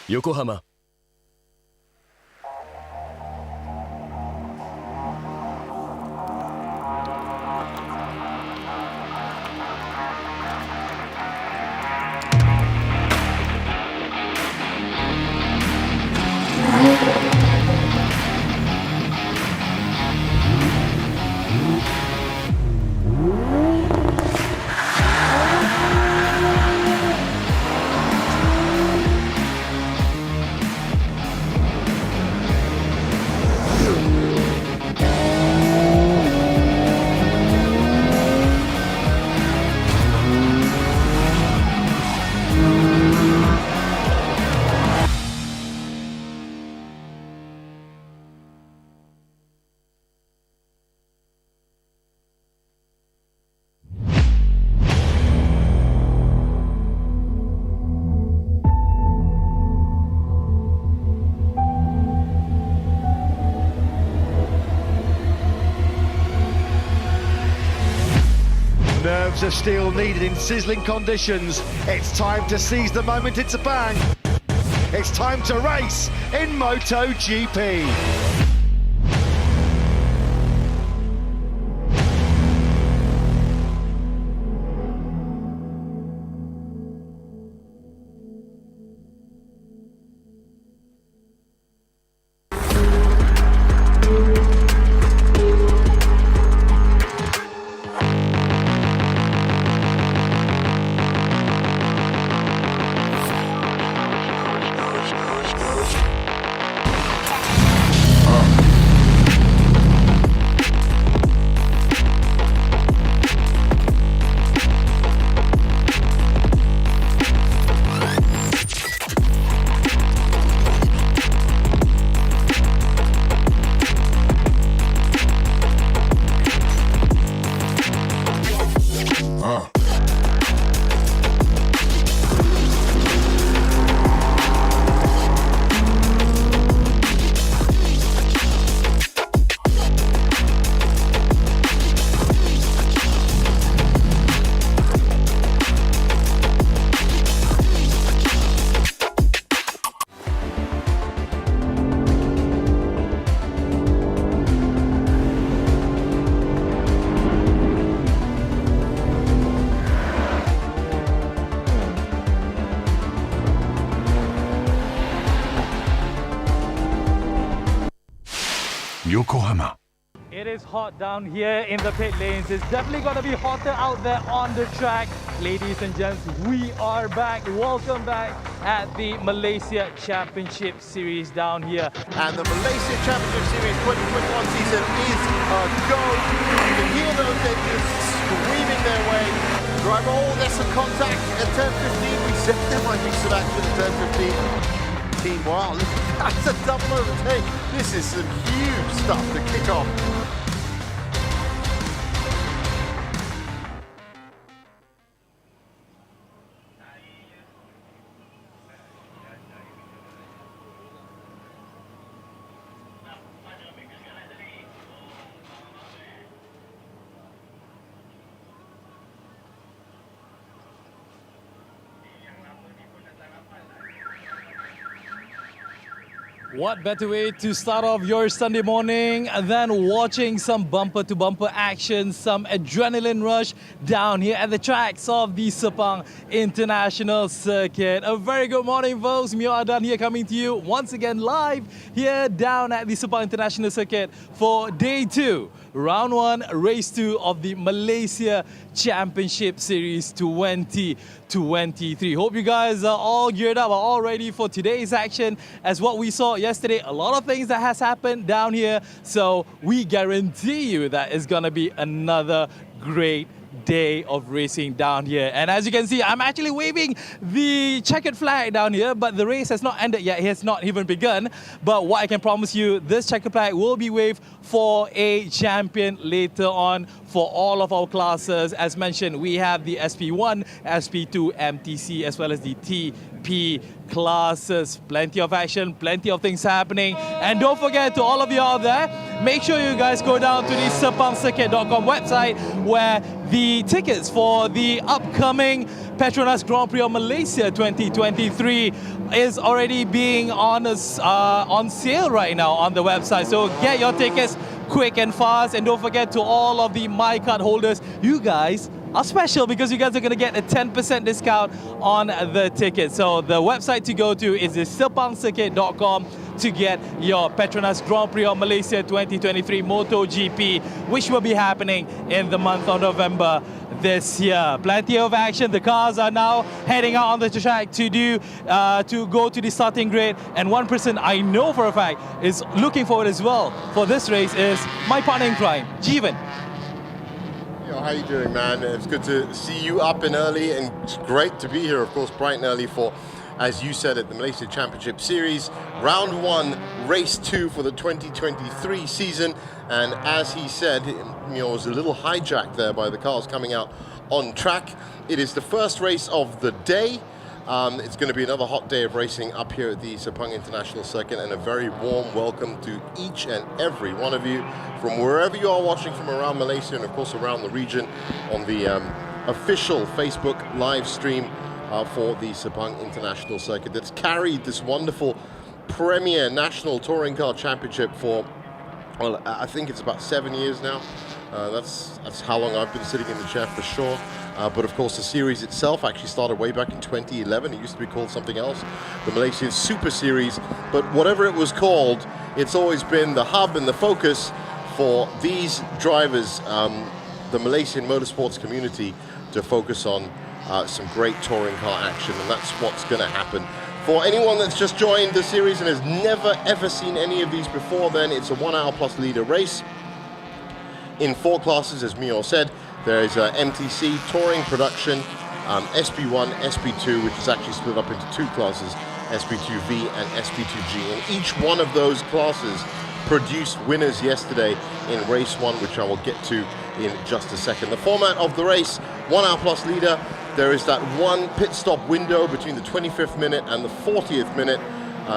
Yokohama. Nerves of steel needed in sizzling conditions. It's time to seize the moment in Sepang. It's time to race in MotoGP. Yokohama. It is hot down here in the pit lanes. It's definitely going to be hotter out there on the track. Ladies and gents, we are back. Welcome back at the Malaysia Championship Series down here. And the Malaysia Championship Series 2021 season is a go. You can hear those engines screaming their way. Driver all, there's some contact at turn 15. We said there might be some action at turn 15. Wow, look, that's a double overtake. This is some huge stuff to kick off. What better way to start off your Sunday morning than watching some bumper-to-bumper action, some adrenaline rush down here at the tracks of the Sepang International Circuit. A very good morning, folks. Mio Adan here coming to you once again live here down at the Sepang International Circuit for Day 2, Round 1, Race 2 of the Malaysia Championship Series 2023. Hope you guys are all geared up, are all ready for today's action. As what we saw yesterday, a lot of things that has happened down here. So we guarantee you that it's gonna be another great day of racing down here. And as you can see, I'm actually waving the checkered flag down here, but the race has not ended yet. It has not even begun. But what I can promise you, this checkered flag will be waved for a champion later on for all of our classes. As mentioned, we have the SP1, SP2, MTC, as well as the TP classes. Plenty of action, plenty of things happening. And don't forget, to all of you out there, make sure you guys go down to the sepangsircuit.com website, where the tickets for the upcoming Petronas Grand Prix of Malaysia 2023 is already being on sale right now on the website. So get your tickets quick and fast, and don't forget, to all of the My Card holders, you guys are special because you guys are going to get a 10% discount on the ticket. So the website to go to is the sepangsircuit.com to get your Petronas Grand Prix of Malaysia 2023 MotoGP, which will be happening in the month of November this year. Plenty of action. The cars are now heading out on the track to go to the starting grid, and one person I know for a fact is looking forward as well for this race is my partner in crime, Jeevan. Yo, how you doing, man? It's good to see you up and early, and it's great to be here, of course, bright and early for, as you said, at the Malaysia Championship Series, Round 1, Race 2 for the 2023 season. And as he said, it was a little hijacked there by the cars coming out on track. It is the first race of the day. It's going to be another hot day of racing up here at the Sepang International Circuit, and a very warm welcome to each and every one of you from wherever you are watching from around Malaysia and of course around the region on the official Facebook live stream for the Sepang International Circuit that's carried this wonderful premier national touring car championship for, well, I think it's about 7 years now. That's how long I've been sitting in the chair for sure. But of course the series itself actually started way back in 2011. It used to be called something else, the Malaysian Super Series. But whatever it was called, it's always been the hub and the focus for these drivers, the Malaysian motorsports community, to focus on some great touring car action, and that's what's going to happen. For anyone that's just joined the series and has never ever seen any of these before, then it's a 1 hour plus leader race in 4 classes, as Mio said. There is MTC, Touring Production, SP1, SP2, which is actually split up into 2 classes, SP2V and SP2G. And each one of those classes produced winners yesterday in race 1, which I will get to in just a second. The format of the race, 1 hour plus leader. There is that one pit stop window between the 25th minute and the 40th minute.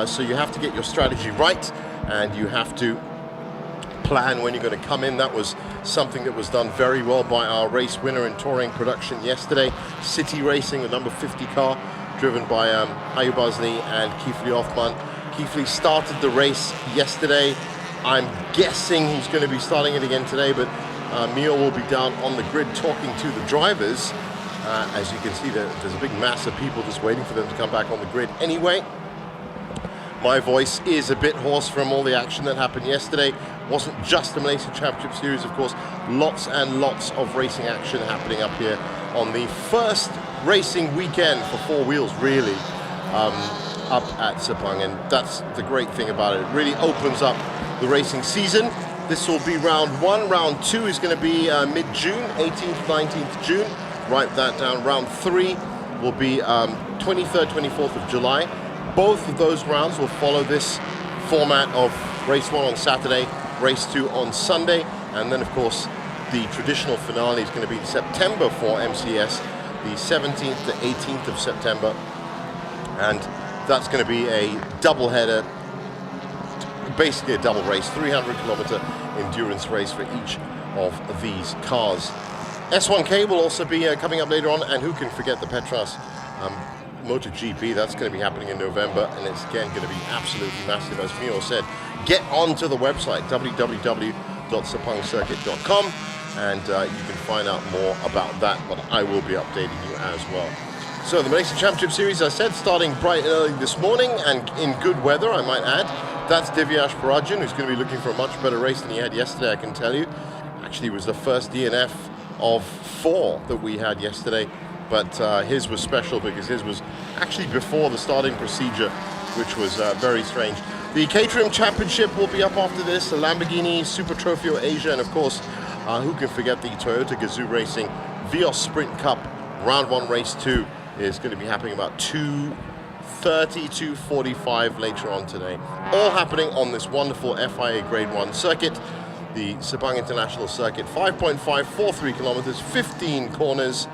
So you have to get your strategy right, and you have to plan when you're going to come in. That was something that was done very well by our race winner in Touring Production yesterday. City Racing, the number 50 car, driven by Ayu Bazli and Kifli Othman. Kifli started the race yesterday. I'm guessing he's going to be starting it again today, but Mio will be down on the grid talking to the drivers. As you can see, there's a big mass of people just waiting for them to come back on the grid anyway. My voice is a bit hoarse from all the action that happened yesterday. Wasn't just the Malaysia Championship Series, of course. Lots and lots of racing action happening up here on the first racing weekend for 4 wheels, really, up at Sepang. And that's the great thing about it. It really opens up the racing season. This will be round 1. Round 2 is going to be mid-June, 18th, 19th June. Write that down. Round 3 will be 23rd, 24th of July. Both of those rounds will follow this format of race 1 on Saturday, race 2 on Sunday, and then of course the traditional finale is going to be in September for MCS, the 17th to 18th of September, and that's going to be a double header, basically a double race, 300-kilometer endurance race for each of these cars. S1K will also be coming up later on, and who can forget the Petronas MotoGP. That's going to be happening in November, and it's again going to be absolutely massive. As Mio said, get onto the website www.sepangsircuit.com, and you can find out more about that, but I will be updating you as well. So the Malaysia Championship Series, I said, starting bright and early this morning, and in good weather, I might add. That's Divyash Parajan, who's going to be looking for a much better race than he had yesterday, I can tell you. Actually, it was the first DNF of 4 that we had yesterday, but his was special because his was actually before the starting procedure, which was very strange. The Caterham Championship will be up after this, the Lamborghini Super Trofeo Asia, and of course, who can forget the Toyota Gazoo Racing Vios Sprint Cup Round 1 Race 2 is going to be happening about 2:30, 2:45 later on today. All happening on this wonderful FIA Grade 1 circuit, the Sepang International Circuit, 5.543 kilometers, 15 corners.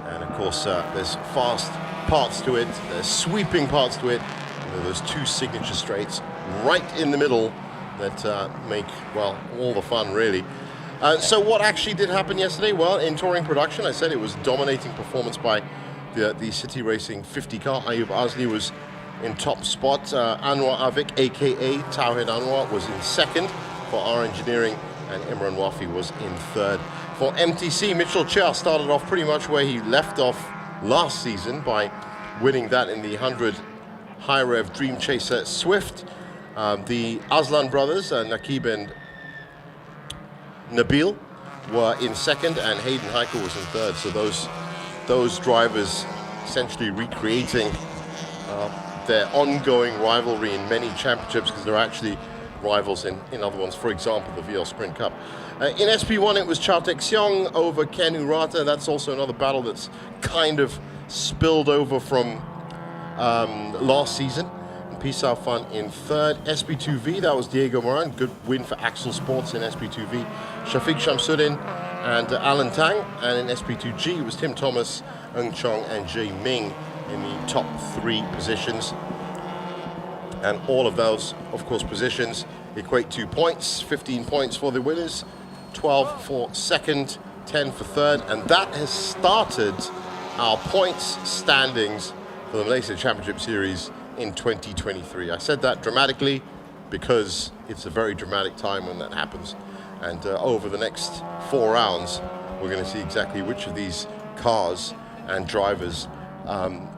And of course, there's fast parts to it, there's sweeping parts to it, and there's 2 signature straights right in the middle that make, well, all the fun, really. So what actually did happen yesterday? Well, in touring production, I said it was dominating performance by the City Racing 50 car. Ayub Azli was in top spot. Anwar Avik, aka Tawhid Anwar, was in second for our engineering, and Imran Wafi was in third. For MTC, Mitchell Chia started off pretty much where he left off last season by winning that in the 100 High Rev Dream Chaser Swift. The Aslan brothers, Nakib and Nabil, were in second, and Hayden Heikel was in third. So those drivers essentially recreating their ongoing rivalry in many championships, because they're actually rivals in other ones. For example, the VL Sprint Cup. In SP1, it was Chatek Seong over Ken Urata. That's also another battle that's kind of spilled over from last season. Pisau Fun in third. SP2V, that was Diego Moran. Good win for Axel Sports in SP2V. Shafiq Shamsuddin and Alan Tang. And in SP2G, it was Tim Thomas, Ng Chong, and Jay Ming in the top 3 positions. And all of those, of course, positions equate to points. 15 points for the winners, 12 for second, 10 for third. And that has started our points standings for the Malaysia Championship Series in 2023. I said that dramatically because it's a very dramatic time when that happens. And over the next 4 rounds, we're going to see exactly which of these cars and drivers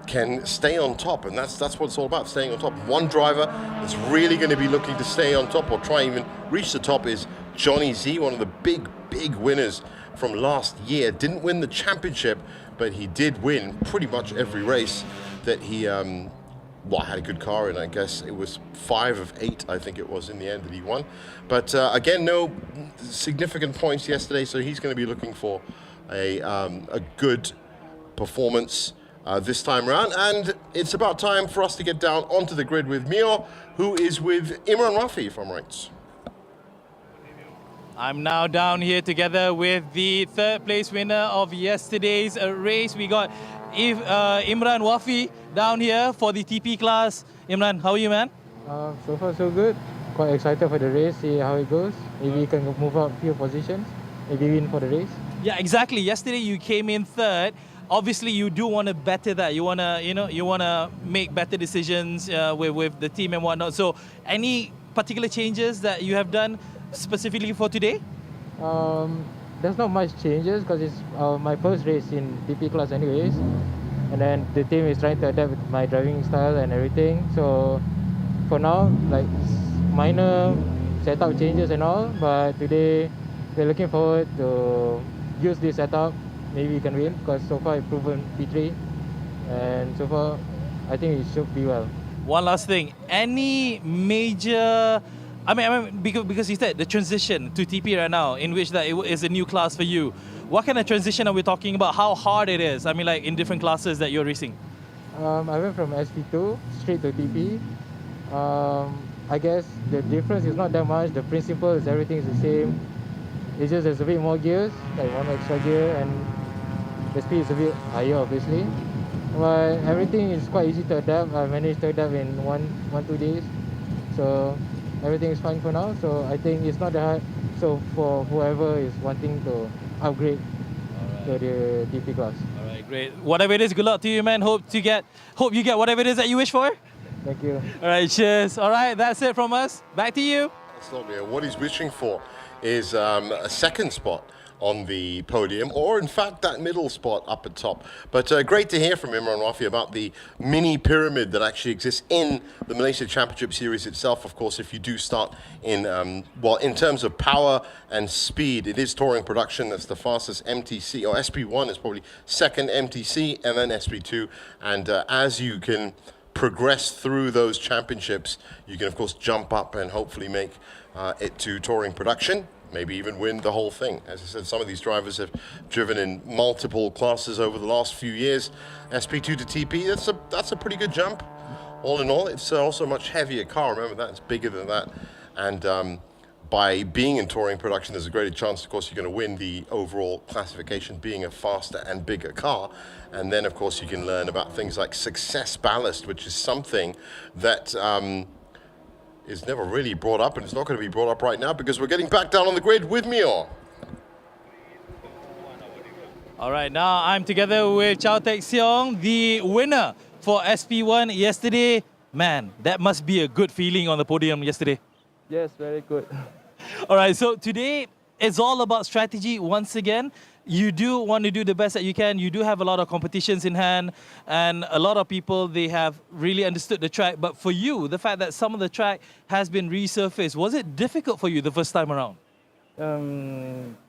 can stay on top, and that's what it's all about, staying on top. One driver that's really going to be looking to stay on top or try even reach the top is Johnny Z, one of the big winners from last year. Didn't win the championship, but he did win pretty much every race that he had a good car in. I guess it was 5 of 8, I think it was, in the end, that he won. But again, no significant points yesterday, so he's going to be looking for a good performance this time around. And it's about time for us to get down onto the grid with Mio, who is with Imran Rafi, if I'm right. I'm now down here together with the 3rd place winner of yesterday's race. We got Imran Wafi down here for the TP class. Imran, how are you, man? So far so good. Quite excited for the race, see how it goes. Maybe you can move up a few positions, maybe win for the race. Yeah, exactly. Yesterday you came in 3rd. Obviously, you do want to better that. You want to make better decisions with the team and whatnot. So, any particular changes that you have done specifically for today? There's not much changes because it's my first race in TP class anyways. And then the team is trying to adapt with my driving style and everything. So for now, like minor setup changes and all. But today, we're looking forward to use this setup. Maybe we can win because so far I've proven P3. And so far, I think it should be well. One last thing. Any major... I mean, because you said the transition to TP right now, in which that it is a new class for you. What kind of transition are we talking about? How hard it is? I mean, like in different classes that you're racing. I went from SP2 straight to TP. I guess the difference is not that much. The principle is everything is the same. It's just there's a bit more gears, like 1 extra gear, and the speed is a bit higher, obviously. But everything is quite easy to adapt. I managed to adapt in 1-2 days. So everything is fine for now, so I think it's not that hard. So for whoever is wanting to upgrade to the TP class. All right, great. Whatever it is, good luck to you, man. Hope you get whatever it is that you wish for. Thank you. All right, cheers. All right, that's it from us. Back to you. Absolutely. What he's wishing for is a second spot on the podium, or in fact that middle spot up at top. But great to hear from Imran Rafi about the mini pyramid that actually exists in the Malaysia Championship Series itself. Of course, if you do start in, in terms of power and speed, it is touring production. That's the fastest MTC, or SP1 is probably second MTC, and then SP2. And as you can progress through those championships, you can of course jump up and hopefully make it to touring production. Maybe even win the whole thing. As I said, some of these drivers have driven in multiple classes over the last few years. SP2 to TP, that's a pretty good jump. All in all, it's also a much heavier car. Remember that, it's bigger than that. And by being in touring production, there's a greater chance, of course, you're going to win the overall classification, being a faster and bigger car. And then, of course, you can learn about things like success ballast, which is something that is never really brought up, and it's not going to be brought up right now because we're getting back down on the grid with Mio. All right, now I'm together with Chow Tek Siong, the winner for SP1 yesterday. Man, that must be a good feeling on the podium yesterday. Yes, very good. All right, so today it's all about strategy once again. You do want to do the best that you can. You do have a lot of competitions in hand, and a lot of people, they have really understood the track. But for you, the fact that some of the track has been resurfaced, was it difficult for you the first time around?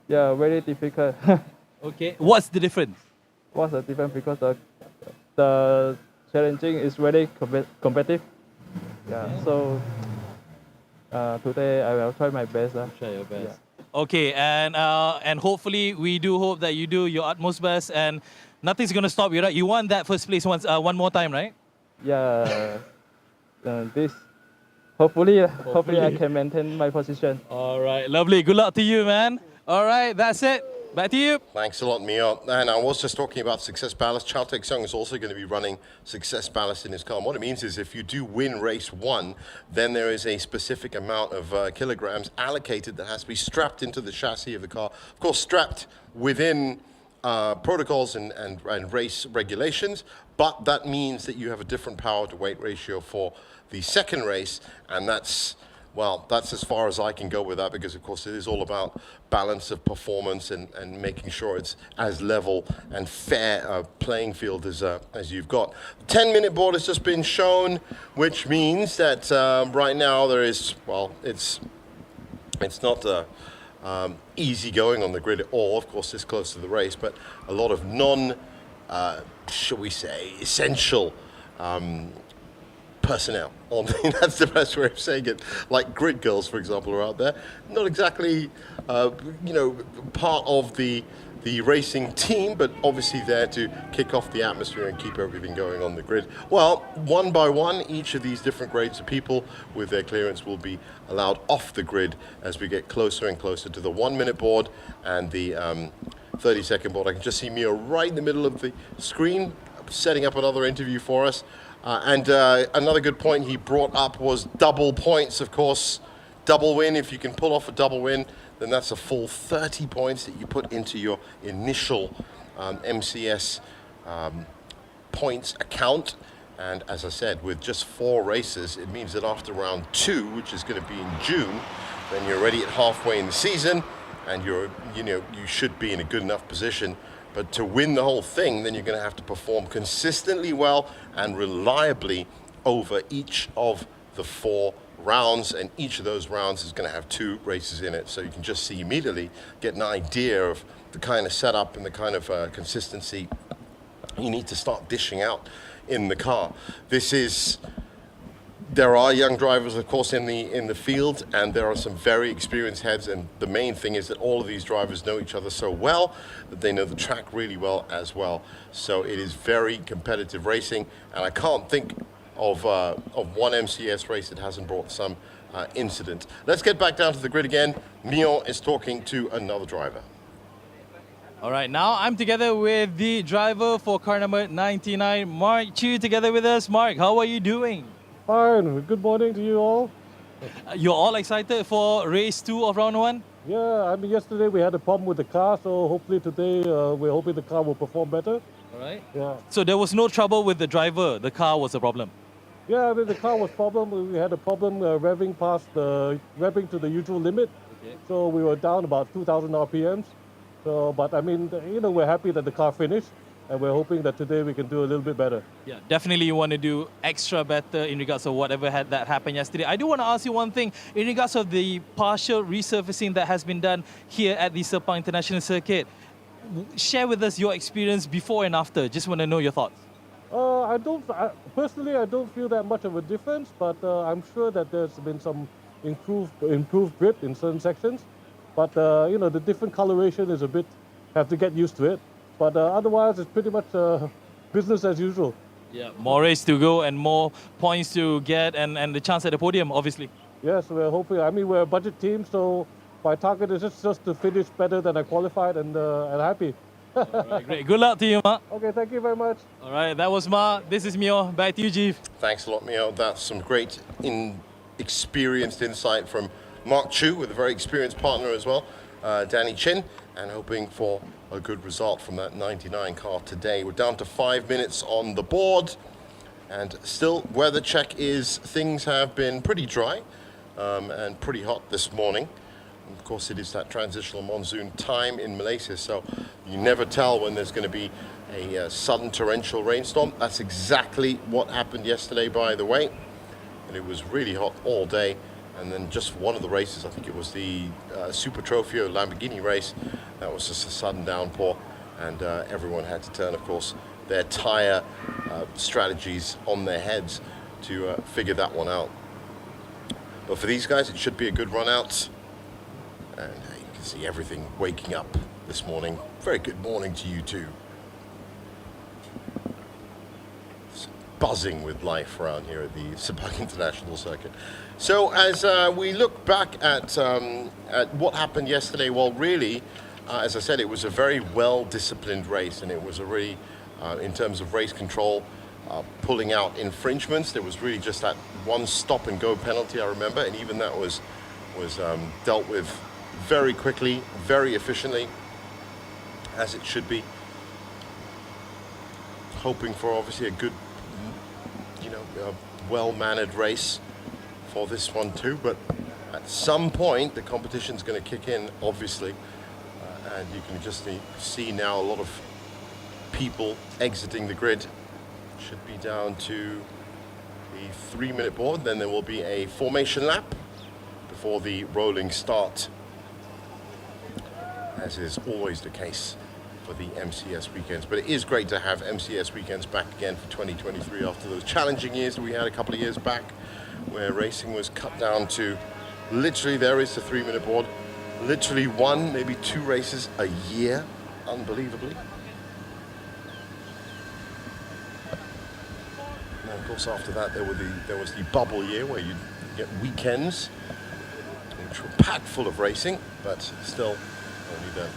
Yeah, very difficult. Okay. What's the difference? What's the difference? Because the challenging is very competitive. Yeah, so today I will try my best. Try your best. Yeah. Okay, and hopefully we do hope that you do your utmost best, and nothing's gonna stop you, right? You won that first place one more time, right? Yeah, hopefully I can maintain my position. All right, lovely. Good luck to you, man. All right, that's it. Back to you. Thanks a lot, Mio. And I was just talking about success ballast. Chow Tek Siong is also going to be running success ballast in his car. And what it means is if you do win race 1, then there is a specific amount of kilograms allocated that has to be strapped into the chassis of the car. Of course, strapped within protocols and race regulations, but that means that you have a different power to weight ratio for the second race, and that's as far as I can go with that, because of course it is all about balance of performance and making sure it's as level and fair a playing field as you've got. 10-minute board has just been shown, which means that right now there is, it's not easy going on the grid at all, of course this close to the race, but a lot of shall we say, essential personnel that's the best way of saying it, like grid girls, for example, are out there, not exactly part of the racing team, but obviously there to kick off the atmosphere and keep everything going on the grid. Well, one by one, each of these different grades of people with their clearance will be allowed off the grid as we get closer and closer to the 1-minute board and the 30-second board. I can just see Mio right in the middle of the screen setting up another interview for us. And another good point he brought up was double points, of course. Double win, if you can pull off a double win, then that's a full 30 points that you put into your initial MCS points account. And as I said, with just 4 races, it means that after round 2, which is going to be in June, then you're already at halfway in the season, and you should be in a good enough position. But to win the whole thing, then you're going to have to perform consistently well and reliably over each of the 4 rounds, and each of those rounds is going to have 2 races in it. So you can just see immediately, get an idea of the kind of setup and the kind of consistency you need to start dishing out in the car. There are young drivers, of course, in the field, and there are some very experienced heads, and the main thing is that all of these drivers know each other so well that they know the track really well as well. So it is very competitive racing, and I can't think of one MCS race that hasn't brought some incident. Let's get back down to the grid again. Mio is talking to another driver. All right, now I'm together with the driver for car number 99, Mark Chu, together with us. Mark, how are you doing? Fine. Good morning to you all. You're all excited for race 2 of round 1? Yeah, I mean, yesterday we had a problem with the car, so hopefully today we're hoping the car will perform better. All right. Yeah. So there was no trouble with the driver, the car was a problem? Yeah, I mean, the car was problem. We had a problem revving to the usual limit. Okay. So we were down about 2,000 RPMs. So, but I mean, we're happy that the car finished, and we're hoping that today we can do a little bit better. Yeah, definitely you want to do extra better in regards to whatever had that happened yesterday. I do want to ask you one thing in regards of the partial resurfacing that has been done here at the Sepang International Circuit. Share with us your experience before and after. Just want to know your thoughts. Personally, I don't feel that much of a difference, but I'm sure that there's been some improved grip in certain sections. But the different coloration is have to get used to it. But otherwise, it's pretty much business as usual. Yeah, more race to go and more points to get, and the chance at the podium, obviously. Yes, we're hoping. I mean, we're a budget team, so my target is just to finish better than I qualified, and happy. All right, great. Good luck to you, Ma. Okay, thank you very much. All right, that was Ma. This is Mio. Back to you, Jeev. Thanks a lot, Mio. That's some great experienced insight from Mark Chu with a very experienced partner as well, Danny Chin, and hoping for a good result from that 99 car today. We're down to 5 minutes on the board, and still weather check is things have been pretty dry and pretty hot this morning. Of course, it is that transitional monsoon time in Malaysia, so you never tell when there's going to be a sudden torrential rainstorm. That's exactly what happened yesterday, by the way. And it was really hot all day. And then just one of the races, I think it was the Super Trofeo Lamborghini race, that was just a sudden downpour. And everyone had to turn, of course, their tire strategies on their heads to figure that one out. But for these guys, it should be a good run out. And you can see everything waking up this morning. Very good morning to you too. It's buzzing with life around here at the Sepang International Circuit. So as we look back at what happened yesterday, well, really, as I said, it was a very well-disciplined race, and it was a really, in terms of race control, pulling out infringements. There was really just that one stop-and-go penalty, I remember, and even that was dealt with very quickly, very efficiently, as it should be. Hoping for obviously a good, well-mannered race for this one too, but at some point the competition's going to kick in, obviously, and you can just see now a lot of people exiting the grid. Should be down to the 3-minute board, then there will be a formation lap before the rolling start, as is always the case for the MCS weekends. But it is great to have MCS weekends back again for 2023 after those challenging years that we had a couple of years back, where racing was cut down to literally, there is the 3-minute board, literally 1, maybe 2 races a year, unbelievably. And of course, after that, there was the bubble year where you get weekends, which were packed full of racing, but still only the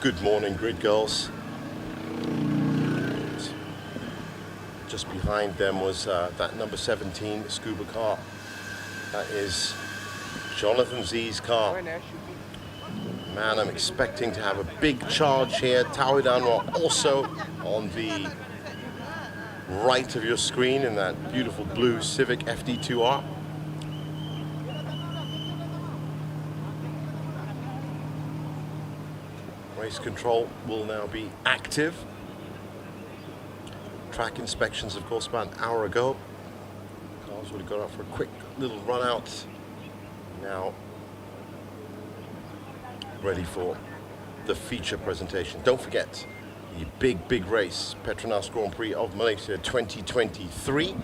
good morning grid girls. Just behind them was that number 17 scuba car. That is Jonathan Z's car. Man, I'm expecting to have a big charge here. Tauhid Anwar also on the right of your screen in that beautiful blue Civic FD2R. Race control will now be active. Track inspections, of course, about an hour ago. Cars would have got out for a quick little run out. Now ready for the feature presentation. Don't forget the big race, Petronas Grand Prix of Malaysia 2023.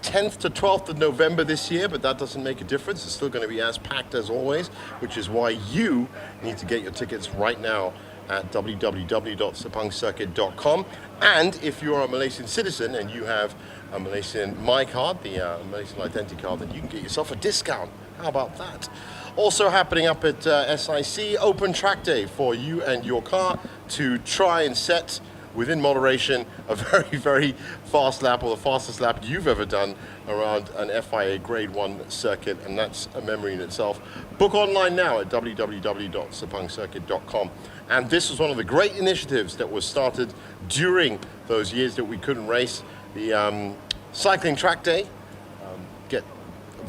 10th to 12th of November this year, but that doesn't make a difference. It's still going to be as packed as always, which is why you need to get your tickets right now at www.sepangcircuit.com. And if you are a Malaysian citizen and you have a Malaysian My Card, the Malaysian Identity Card, then you can get yourself a discount. How about that? Also happening up at SIC, open track day for you and your car to try and set, within moderation, a very fast lap, or the fastest lap you've ever done around an FIA Grade 1 circuit, and that's a memory in itself. Book online now at www.sepangcircuit.com. And this was one of the great initiatives that was started during those years that we couldn't race. The cycling track day, get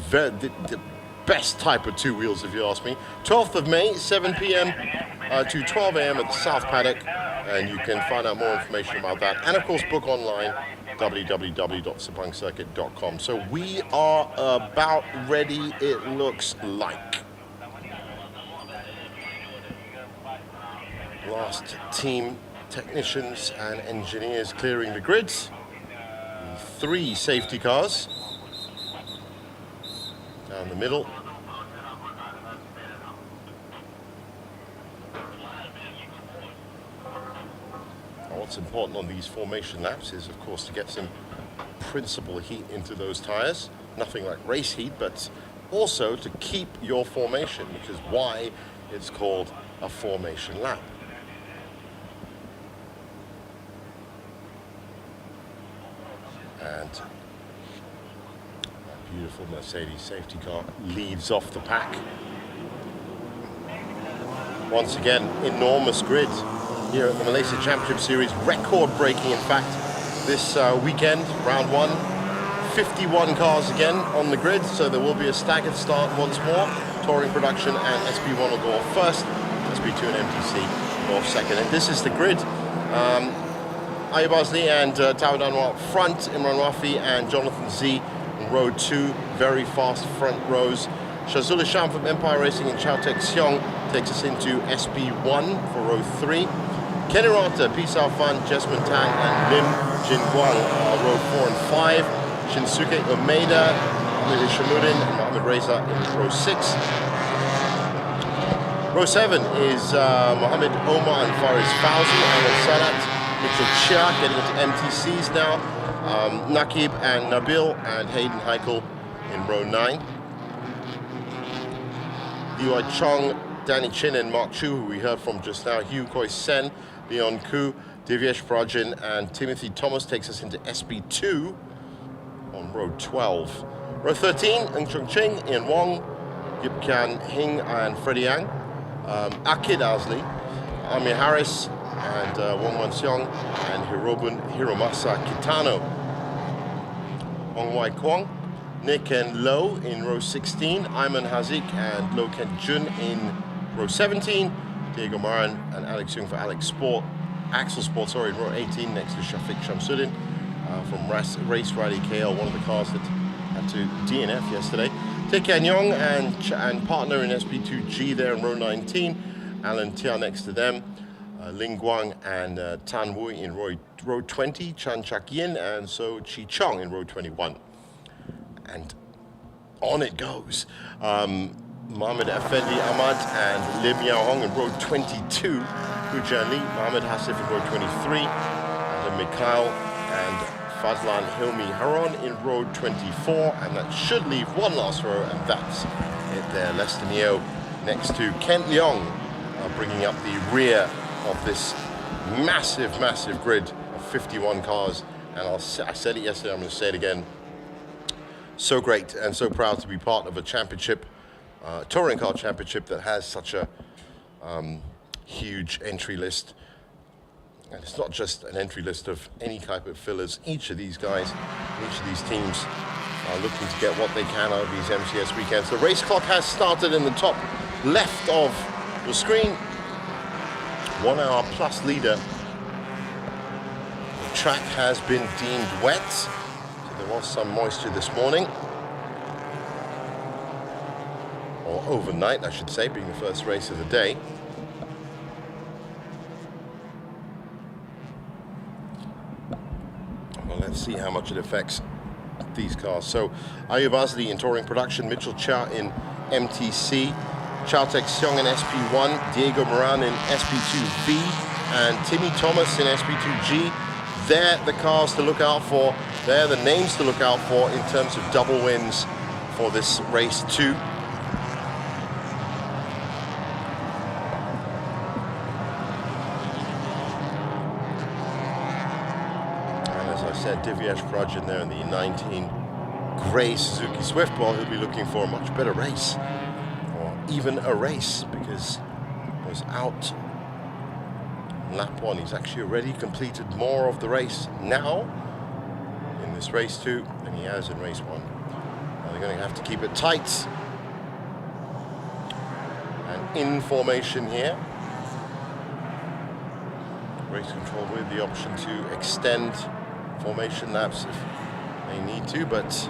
the best type of 2 wheels, if you ask me. 12th of May, 7 p.m. To 12 a.m. at the South Paddock, and you can find out more information about that. And of course, book online, www.sepangcircuit.com. So we are about ready, it looks like. Last team technicians and engineers clearing the grids. 3 safety cars down the middle. What's important on these formation laps is, of course, to get some principal heat into those tires. Nothing like race heat, but also to keep your formation, which is why it's called a formation lap. And beautiful Mercedes safety car leads off the pack. Once again, enormous grid here at the Malaysia Championship Series, record-breaking in fact this weekend, round 1. 51 cars again on the grid, so there will be a staggered start once more. Touring Production and SB1 will go off first, SB2 and MTC go off second. And this is the grid. Ayub Azli and Tawad Anwar up front, Imran Rafi and Jonathan Z in row 2, very fast front rows. Shazul Isham from Empire Racing and Chao Tek Seong takes us into SB1 for row 3. Kenny Rata, Pisao Fan, Jesmond Tang and Lim Jin Guang are row 4 and 5. Shinsuke Umeda, Ahmed Ishamuddin and Mohamed Reza in row 6. Row 7 is Mohamed Omar and Faris Fauzi, Ahmed Salat, Mitchell Chia getting into MTCs now. Nakib and Nabil and Hayden Heikel in row 9. Liu Chong, Danny Chin and Mark Chu, who we heard from just now. Hugh Koi Sen, Leon Koo, Divyesh Prajin and Timothy Thomas takes us into SB2 on row 12. Row 13, Ng Chung Ching, Ian Wong, Yip Kian Hing and Freddie Yang. Akid Azli, Amir Harris and Wong Wan Seong and Hiromasa Kitano. Hong Wai Kwong, Nick and Lo in row 16, Ayman Hazik and Lo Ken Jun in row 17, Diego Maran and Alex Young for Axel Sport, in row 18 next to Shafiq Shamsuddin from Race Rally KL, one of the cars that had to DNF yesterday. Tae Kian Yong and partner in SB2G there in row 19, Alan Tia next to them, Ling Guang and Tan Wui in row 20, Chan Chak Yin and So Chi Chong in row 21. And on it goes. Mohamed Effendi Ahmad and Lim Yao Hong in row 22, Hujan Li, Mohamed Hasif in row 23, and Mikhail and Fazlan Hilmi Haron in row 24, and that should leave one last row, and that's it there. Lester Neo next to Kent Leong, bringing up the rear of this massive, massive grid of 51 cars. And I said it yesterday, I'm going to say it again. So great and so proud to be part of a championship, touring car championship that has such a huge entry list. And it's not just an entry list of any type of fillers. Each of these guys, each of these teams are looking to get what they can out of these MCS weekends. The race clock has started in the top left of the screen. 1 hour plus leader. The track has been deemed wet. So there was some moisture this morning. Or overnight, I should say, being the first race of the day. Well, let's see how much it affects these cars. So, Ayub Azli in Touring Production, Mitchell Chia in MTC, Chao Tek Seong in SP1, Diego Moran in SP2V, and Timmy Thomas in SP2G. They're the cars to look out for. They're the names to look out for in terms of double wins for this race 2. Said Divyesh Prajin there in the 19 grey Suzuki Swift. Well, he'll be looking for a much better race, or even a race, because he was out in lap 1. He's actually already completed more of the race now in this race 2 than he has in race 1. Now they're going to have to keep it tight and in formation here. Race control with the option to extend formation laps if they need to, but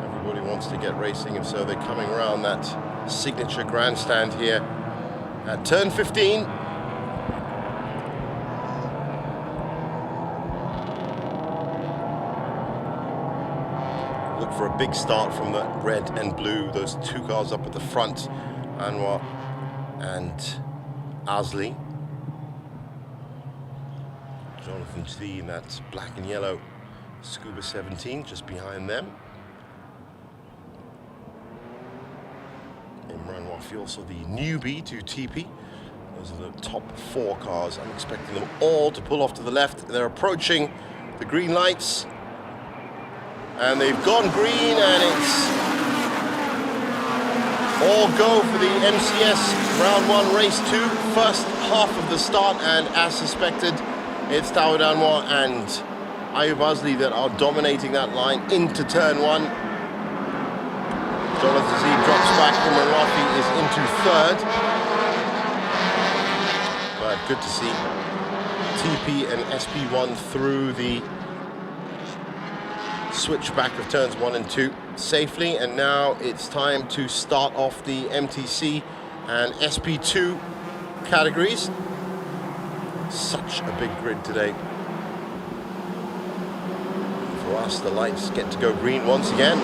everybody wants to get racing, and so they're coming around that signature grandstand here at turn 15. Look for a big start from the red and blue, those two cars up at the front, Anwar and Azli. Jonathan T in that black and yellow Scuba 17 just behind them. Imran Wafi, also the newbie to TP. Those are the top 4 cars. I'm expecting them all to pull off to the left. They're approaching the green lights. And they've gone green, and it's all go for the MCS round 1 race 2, first half of the start, and as suspected, it's Tao Danwa and Ayub Azli that are dominating that line into turn 1. Jonathan Z drops back, Imran Rafi is into third. But good to see TP and SP1 through the switchback of turns 1 and 2 safely, and now it's time to start off the MTC and SP2 categories. Such a big grid today. For us, the lights get to go green once again.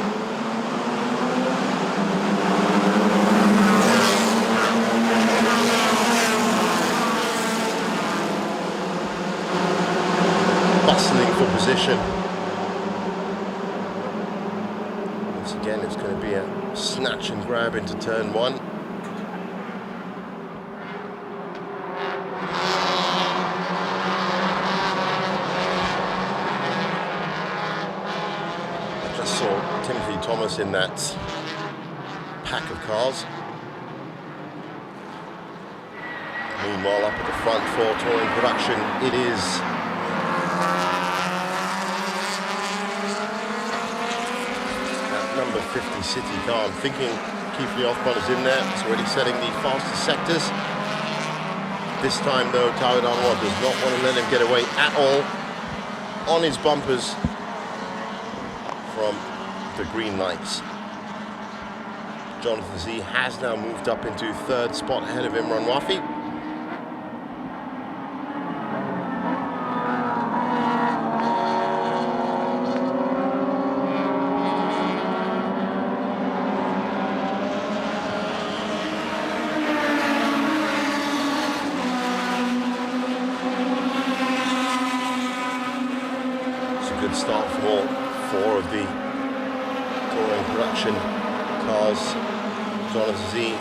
Bustling for position. Once again, it's going to be a snatch and grab into turn 1. Thomas in that pack of cars. Meanwhile, up at the front for touring production, it is that number 50 City car. I'm thinking Keith Leothman is in there. It's already setting the fastest sectors. This time, though, Tao Danwa does not want to let him get away at all on his bumpers from the green lights. Jonathan Z has now moved up into third spot ahead of Imran Rafi. It's a good start for all 4 of the touring production cars. Jonathan Z,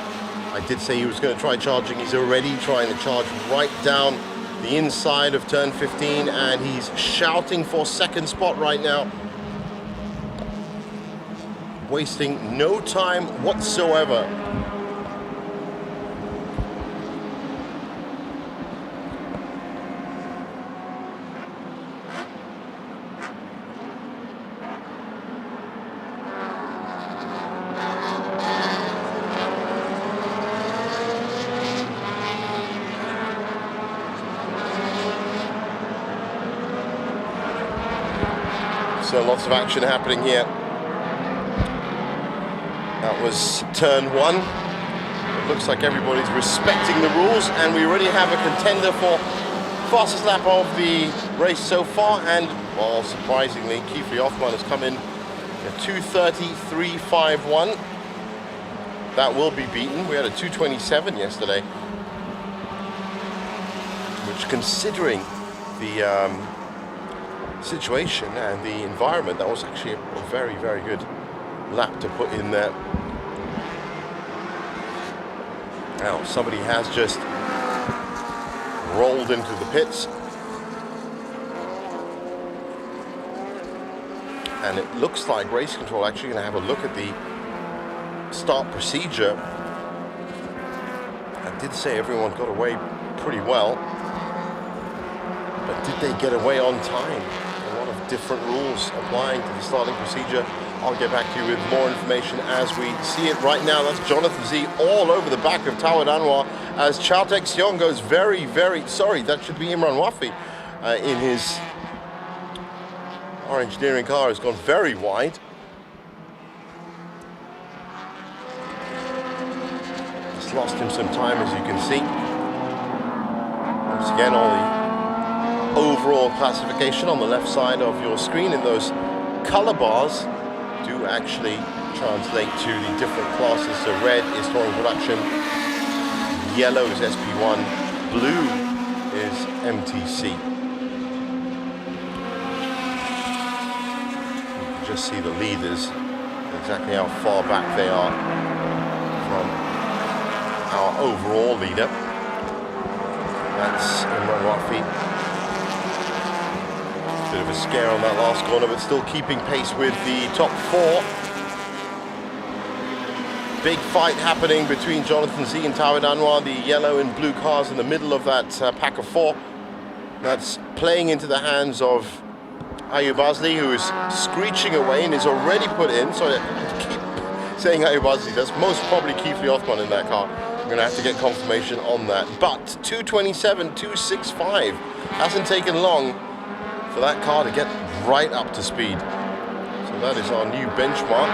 I did say he was going to try charging. He's already trying to charge right down the inside of turn 15, and he's shouting for second spot right now. Wasting no time whatsoever. So lots of action happening here. That was turn 1. It looks like everybody's respecting the rules, and we already have a contender for fastest lap of the race so far. And, well, surprisingly, Kifli Othman has come in at 2:33.51. That will be beaten. We had a 2:27 yesterday, which, considering the situation and the environment, that was actually a very, very good lap to put in there. Now, somebody has just rolled into the pits, and it looks like race control actually going to have a look at the start procedure. I did say everyone got away pretty well, but did they get away on time? Different rules applying to the starting procedure. I'll get back to you with more information as we see it. Right now, that's Jonathan Z all over the back of Tao Danwa as Chao Tek Seong goes very, very, sorry, that should be Imran Wafi in his our engineering car has gone very wide. Just lost him some time, as you can see. Once again, all the overall classification on the left side of your screen, and those color bars do actually translate to the different classes. So red is touring production, yellow is SP1, blue is MTC. You can just see the leaders, exactly how far back they are from our overall leader. That's Imran Rafi. Bit of a scare on that last corner, but still keeping pace with the top four. Big fight happening between Jonathan Z and Tawid Anwar, the yellow and blue cars in the middle of that pack of four. That's playing into the hands of Ayub Azli, who is screeching away and is already put in. So I keep saying Ayub Azli, that's most probably Keithley Othman in that car. I'm going to have to get confirmation on that. But 227, 265 hasn't taken long for that car to get right up to speed. So that is our new benchmark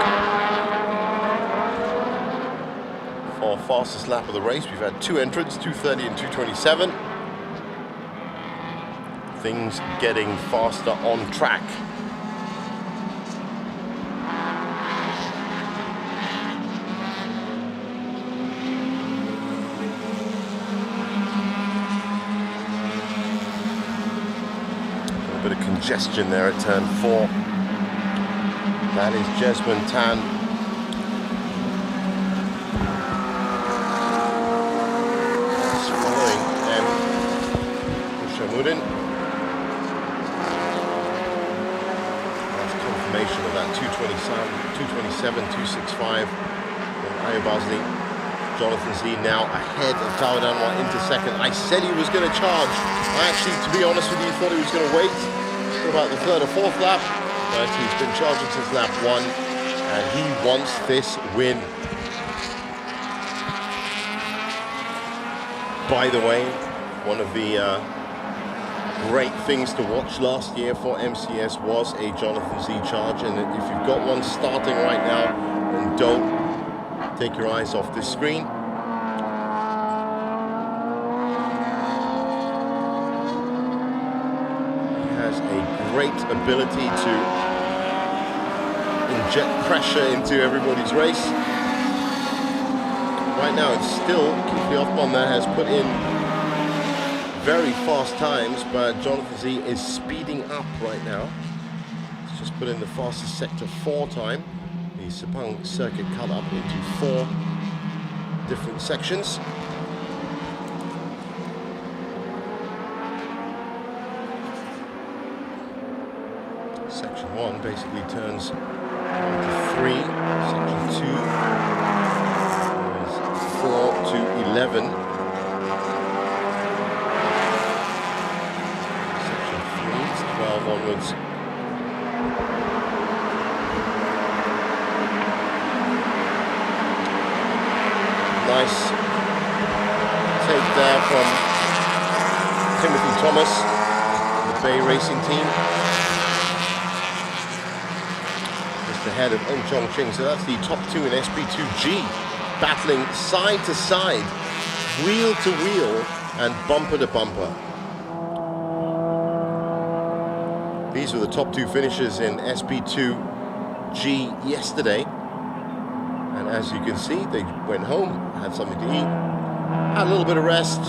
for fastest lap of the race. We've had two entrants, 230 and 227. Things getting faster on track. A bit of congestion there at turn 4. That is Jesmond Tan. That's following Ushamuddin. Confirmation of that 227, 265 from Ayub Azli. Jonathan Z now ahead of Tawid Anwar into second. I said he was going to charge. I actually, to be honest with you, thought he was going to wait for about the third or fourth lap, but he's been charging since lap 1, and he wants this win. By the way, one of the great things to watch last year for MCS was a Jonathan Z charge, and if you've got one starting right now, then don't take your eyes off this screen. He has a great ability to inject pressure into everybody's race. Right now it's still Keithley Othman that has put in very fast times, but Jonathan Z is speeding up right now. He's just put in the fastest sector 4 time. The Sepang circuit cut up into 4 different sections. Section 1 basically turns into 3. Section 2 is 4 to 11. Onwards. Nice take there from Timothy Thomas, the Bay Racing team. Just ahead of Ng Chong Ching. So that's the top 2 in SP2G, battling side to side, wheel to wheel, and bumper to bumper. These were the top 2 finishers in SP2G yesterday. And as you can see, they went home, had something to eat, had a little bit of rest,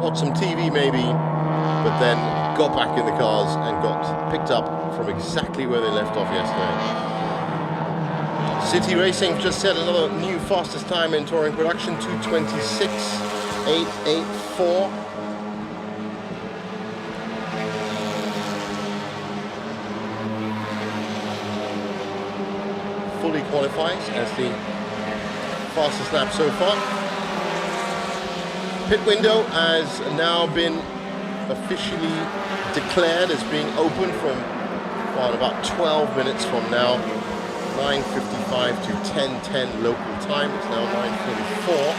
watched some TV maybe, but then got back in the cars and got picked up from exactly where they left off yesterday. City Racing just set another new fastest time in touring production, 226.884. Fully qualifies as the fastest lap so far. Pit window has now been officially declared as being open from about 12 minutes from now, 9:55 to 10:10 local time. It's now 9:44.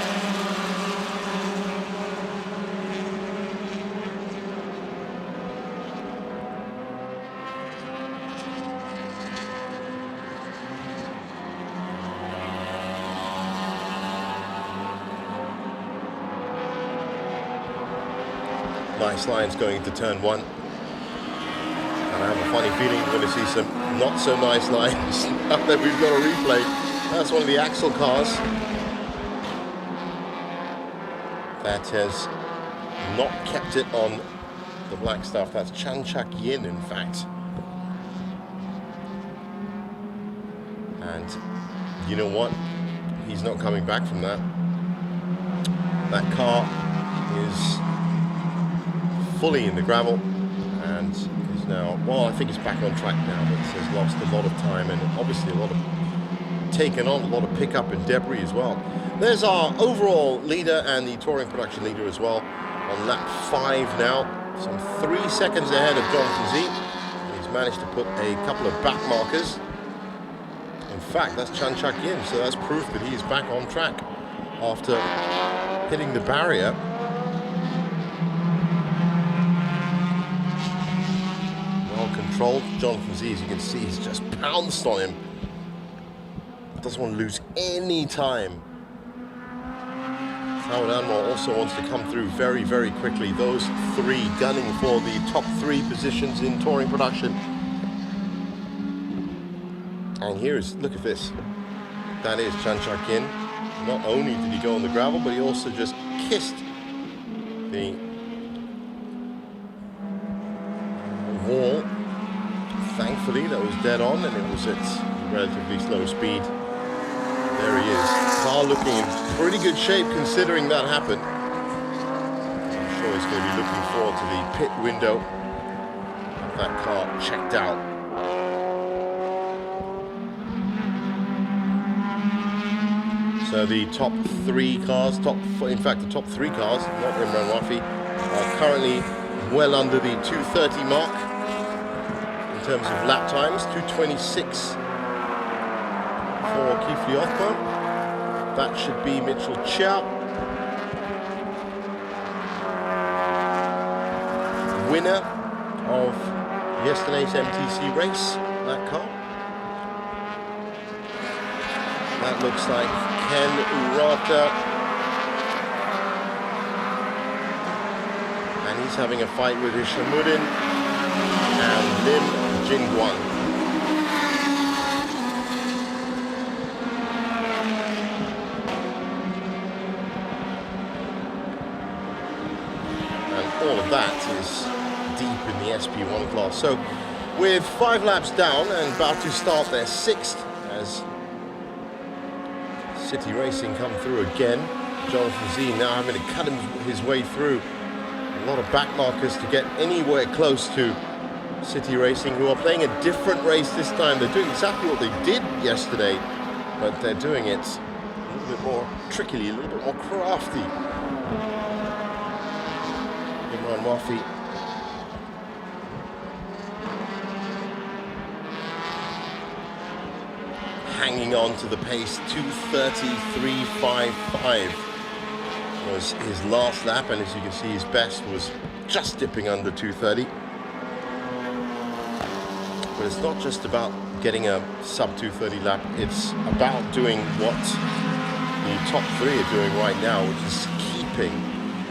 Nice lines going into turn 1. And I have a funny feeling we're going to see some not so nice lines now that we've got a replay. That's one of the Axel cars that has not kept it on the black stuff. That's Chan Chak Yin, in fact. And you know what? He's not coming back from that. That car is fully in the gravel and is now Well, I think it's back on track now, but it's lost a lot of time and obviously taken on a lot of pickup and debris as well. There's our overall leader and the touring production leader as well on lap 5 now. Some 3 seconds ahead of Jonathan Z. He's managed to put a couple of back markers. In fact, that's Chan Chak Yin, so that's proof that he's back on track after hitting the barrier. Controlled. Jonathan Z, as you can see, he's just pounced on him. Doesn't want to lose any time. Howard Anwar also wants to come through very, very quickly. Those 3 gunning for the top 3 positions in touring production. And here's, look at this. That is Chan Chak Yin. Not only did he go on the gravel, but he also just kissed the wall. Thankfully, that was dead on, and it was at relatively slow speed. There he is. Car looking in pretty good shape considering that happened. I'm sure he's going to be looking forward to the pit window. Have that car checked out. So the top 3 cars, in fact the top 3 cars, not Imran Wafi, are currently well under the 2:30 mark. In terms of lap times, 2:26 for Kifli Othman. That should be Mitchell Chow. Winner of yesterday's MTC race, that car. That looks like Ken Urata. And he's having a fight with Hishamuddin and Lim Jingguan. And all of that is deep in the SP1 class. So with 5 laps down and about to start their 6th as City Racing come through again, Jonathan Z now having to cut his way through a lot of back markers to get anywhere close to City Racing, who are playing a different race this time. They're doing exactly what they did yesterday, but they're doing it a little bit more trickily, a little bit more crafty. Imran Wafi hanging on to the pace. 2:33.55 was his last lap, and as you can see, his best was just dipping under 2:30. But it's not just about getting a sub 2:30 lap, it's about doing what the top 3 are doing right now, which is keeping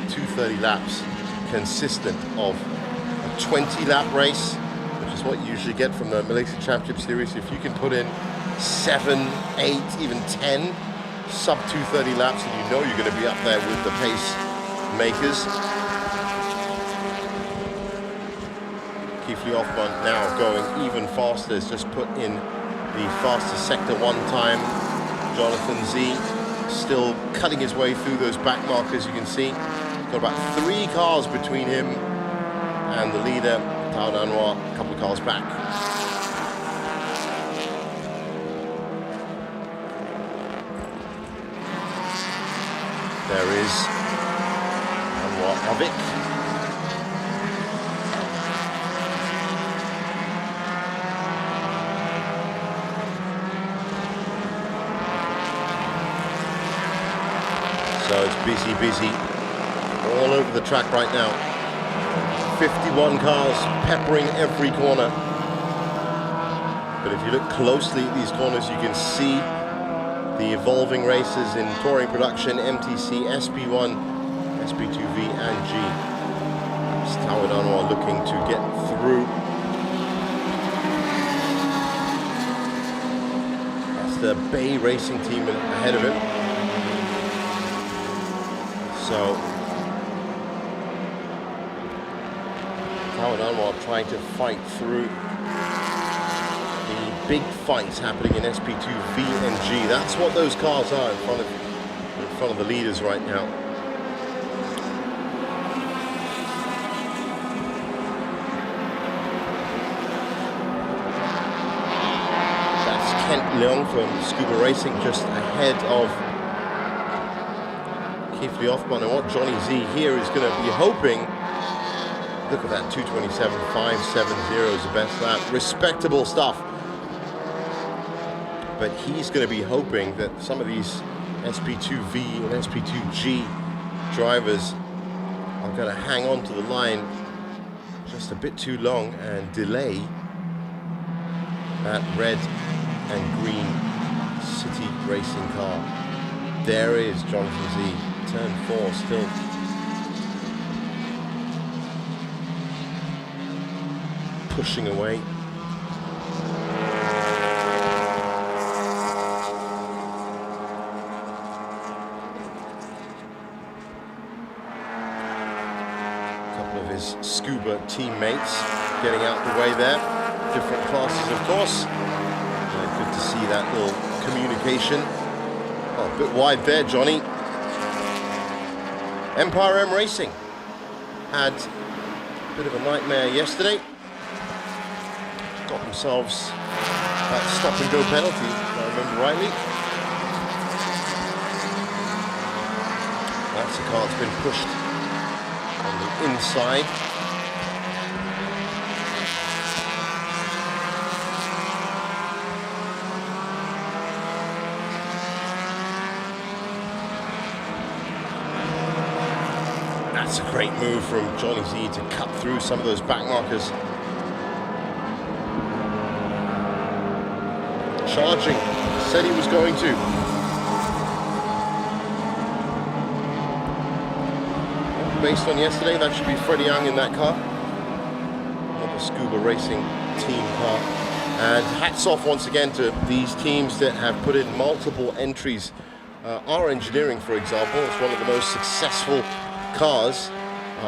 2:30 laps consistent of a 20 lap race, which is what you usually get from the Malaysia Championship Series. If you can put in 7, 8, even 10 sub 2:30 laps, and you know you're going to be up there with the pace makers. Kifli Othman now going even faster, has just put in the fastest sector 1 time. Jonathan Z still cutting his way through those back markers, you can see. Got about 3 cars between him and the leader, Tao Anwar, a couple of cars back. There is Anwar Avik. So it's busy all over the track right now. 51 cars peppering every corner. But if you look closely at these corners, you can see the evolving races in touring production, MTC, SP1, SP2V and G. It's Howard Anwar looking to get through. That's the Bay Racing team ahead of him. So Howard Anwar trying to fight through the big fights happening in SP2V and G. That's what those cars are in front of the leaders right now. Kent Leong from Scuba Racing just ahead of Keith Hoffman. And what Johnny Z here is going to be hoping, look at that, 2:27.570 is the best lap. Respectable stuff. But he's going to be hoping that some of these SP2V and SP2G drivers are going to hang on to the line just a bit too long and delay that red and green City Racing car. There is Jonathan Z, turn 4 still. Pushing away. His Scuba teammates getting out the way there. Different classes, of course. Good to see that little communication. Oh, a bit wide there, Johnny. Empire M Racing had a bit of a nightmare yesterday. Got themselves that stop and go penalty, if I remember rightly. That's the car that's been pushed on the inside. That's a great move from Johnny Z to cut through some of those back markers. Charging, said he was going to. Based on yesterday, that should be Freddie Young in that car. Another Scuba Racing team car. And hats off once again to these teams that have put in multiple entries. R Engineering, for example, is one of the most successful cars,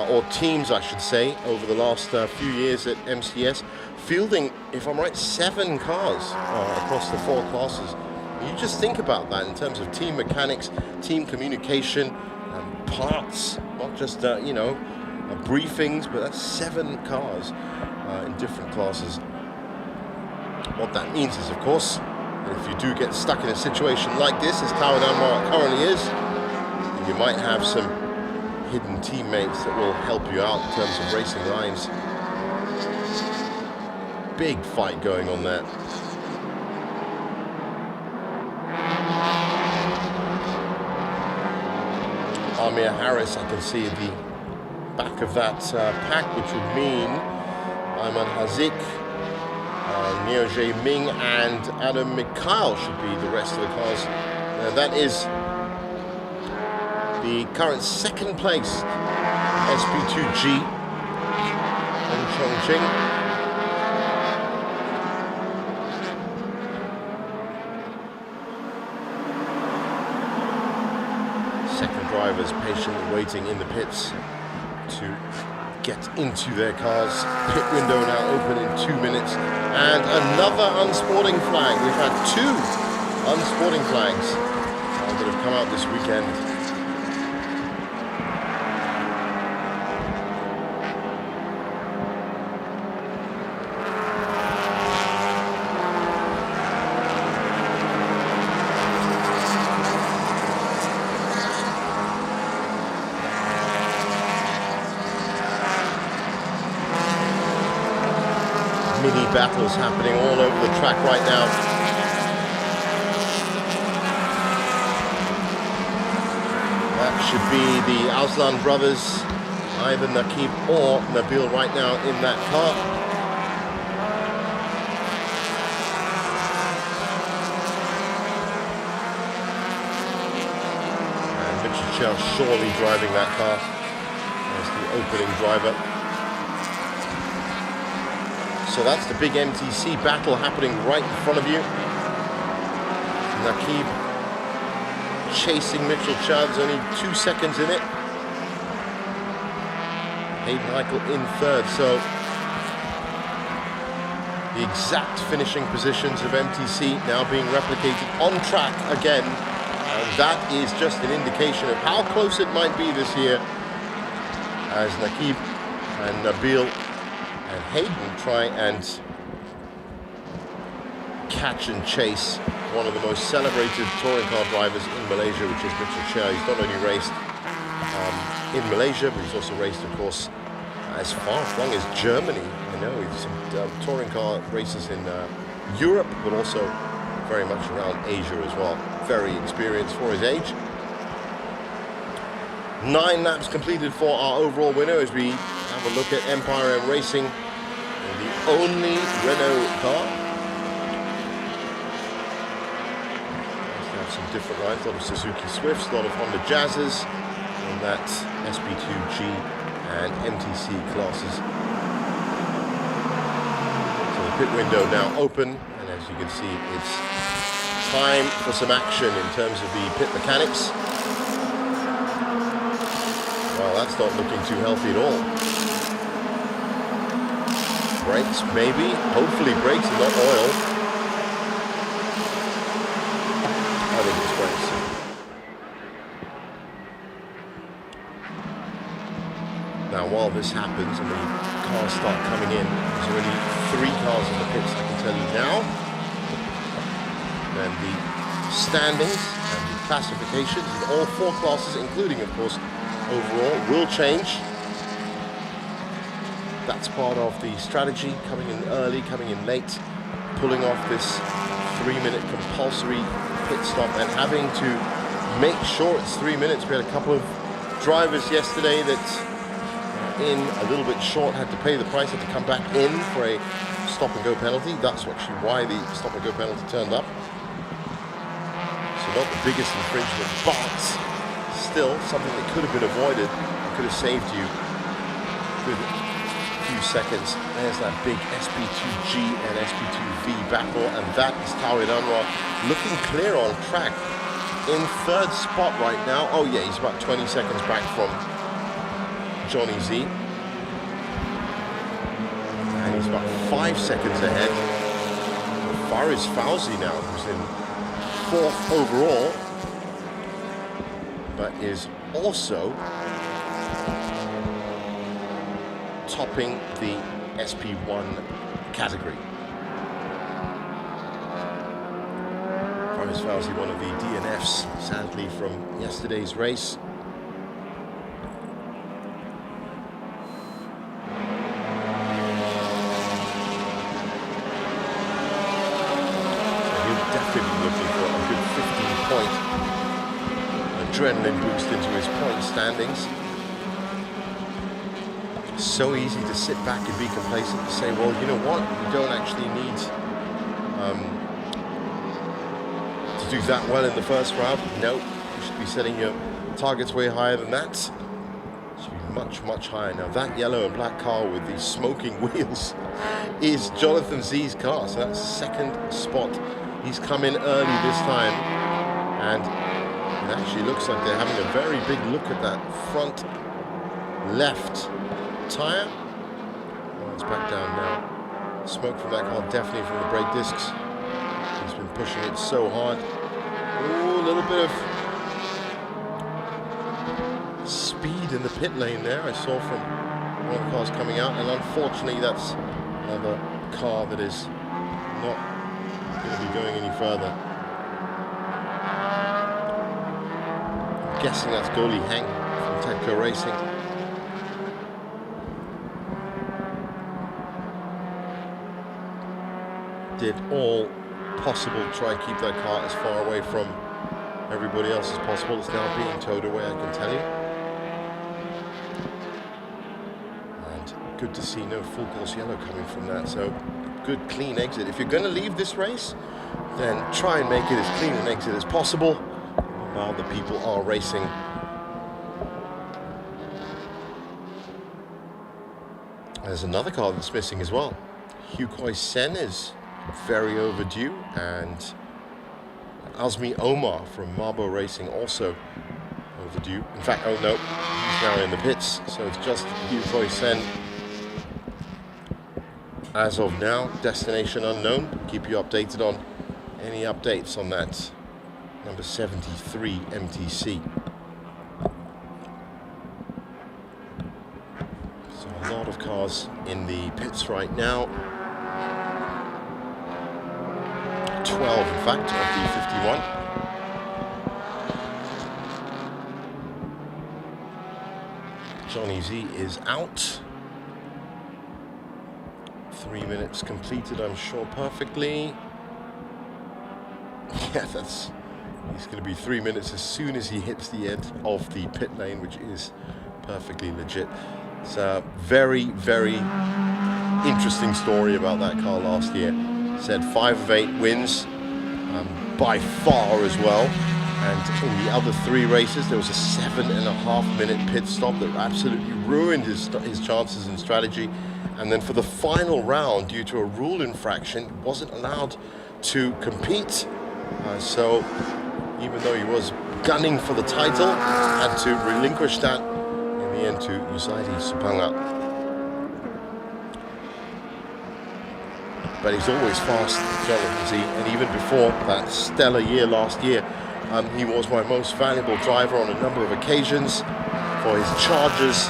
or teams I should say, over the last few years at MCS, fielding, if I'm right, 7 cars across the 4 classes. You just think about that in terms of team mechanics, team communication, parts, not just briefings, but that's 7 cars in different classes. What that means is, of course, that if you do get stuck in a situation like this, as Tower Denmark currently is, you might have some hidden teammates that will help you out in terms of racing lines. Big fight going on there. Amir Harris, I can see the back of that pack, which would mean Ayman Hazik, Neo Jae Ming, and Adam Mikhail should be the rest of the cars. That is the current 2nd place SP2G in Chongqing. Drivers patiently waiting in the pits to get into their cars. Pit window now open in 2 minutes. And another unsporting flag. We've had 2 unsporting flags that have come out this weekend. Battles happening all over the track right now. That should be the Aslan brothers, either Nakib or Nabil right now in that car. And Richard Chell surely driving that car as the opening driver. So that's the big MTC battle happening right in front of you. Nakib chasing Mitchell Chad's only 2 seconds in it. Hayden Eichel in 3rd. So the exact finishing positions of MTC now being replicated on track again. And that is just an indication of how close it might be this year as Nakib and Nabil and Hayden try and catch and chase one of the most celebrated touring car drivers in Malaysia, which is Mitchell Chia. He's not only raced in Malaysia, but he's also raced, of course, as far flung as Germany. I know he's some touring car races in Europe, but also very much around Asia as well. Very experienced for his age. 9 laps completed for our overall winner as we have a look at Empire M Racing, the only Renault car. Have some different lines, a lot of Suzuki Swifts, a lot of Honda Jazzes, and that SP2G and MTC classes. So the pit window now open, and as you can see, it's time for some action in terms of the pit mechanics. Well, that's not looking too healthy at all. Brakes, maybe, hopefully brakes and not oil. I think it's brakes. Now, while this happens and the cars start coming in, there's already 3 cars in the pits, I can tell you now. And the standings and the classifications in all 4 classes, including, of course, overall, will change. That's part of the strategy, coming in early, coming in late, pulling off this 3-minute compulsory pit stop and having to make sure it's 3 minutes. We had a couple of drivers yesterday that in a little bit short, had to pay the price, had to come back in for a stop-and-go penalty. That's actually why the stop-and-go penalty turned up. So not the biggest infringement, but still something that could have been avoided, could have saved you with a few seconds. There's that big SP2G and SP2V battle, and that is Tawhid Anwar looking clear on track in 3rd spot right now. Oh yeah, he's about 20 seconds back from Johnny Z. And he's about 5 seconds ahead of Faris Fauzi now, who's in 4th overall, but is also topping the SP1 category. Faris Fauzi, one of the DNFs, sadly, from yesterday's race. Looking for a good 15-point adrenaline boost into his point standings. So easy to sit back and be complacent and say, well, you know what, you don't actually need to do that well in the first round. No, you should be setting your targets way higher than that. Should be much, much higher. Now that yellow and black car with the smoking wheels is Jonathan Z's car, so that's 2nd spot. He's come in early this time, and it actually looks like they're having a very big look at that front left tyre. Oh, it's back down now. Smoke from that car, definitely from the brake discs. He's been pushing it so hard. Ooh, a little bit of speed in the pit lane there, I saw from one of the cars coming out, and unfortunately that's another car that is not going to be going any further. I'm guessing that's Goli Heng from Tedco Racing. Did all possible to try and keep that car as far away from everybody else as possible. It's now being towed away, I can tell you. And good to see no full course yellow coming from that, so good clean exit. If you're going to leave this race, then try and make it as clean an exit as possible while the people are racing. There's another car that's missing as well. Hukoi Sen is very overdue, and Azmi Omar from Marbo Racing also overdue. In fact, oh no, he's now in the pits, so it's just Hukoi Sen. As of now, destination unknown. Keep you updated on any updates on that number 73 MTC. So a lot of cars in the pits right now. 12, in fact, of the 51. Johnny Z is out. 3 minutes completed, I'm sure, perfectly. Yeah, he's going to be 3 minutes as soon as he hits the end of the pit lane, which is perfectly legit. It's a very, very interesting story about that car last year. Said 5 of 8 wins, by far as well. And in the other 3 races, there was a 7.5-minute pit stop that absolutely ruined his chances and strategy. And then for the final round, due to a rule infraction, wasn't allowed to compete. So even though he was gunning for the title, had to relinquish that in the end to Usaidi Sepang. But he's always fast, Jonathan Z, and even before that stellar year last year, he was my most valuable driver on a number of occasions for his charges.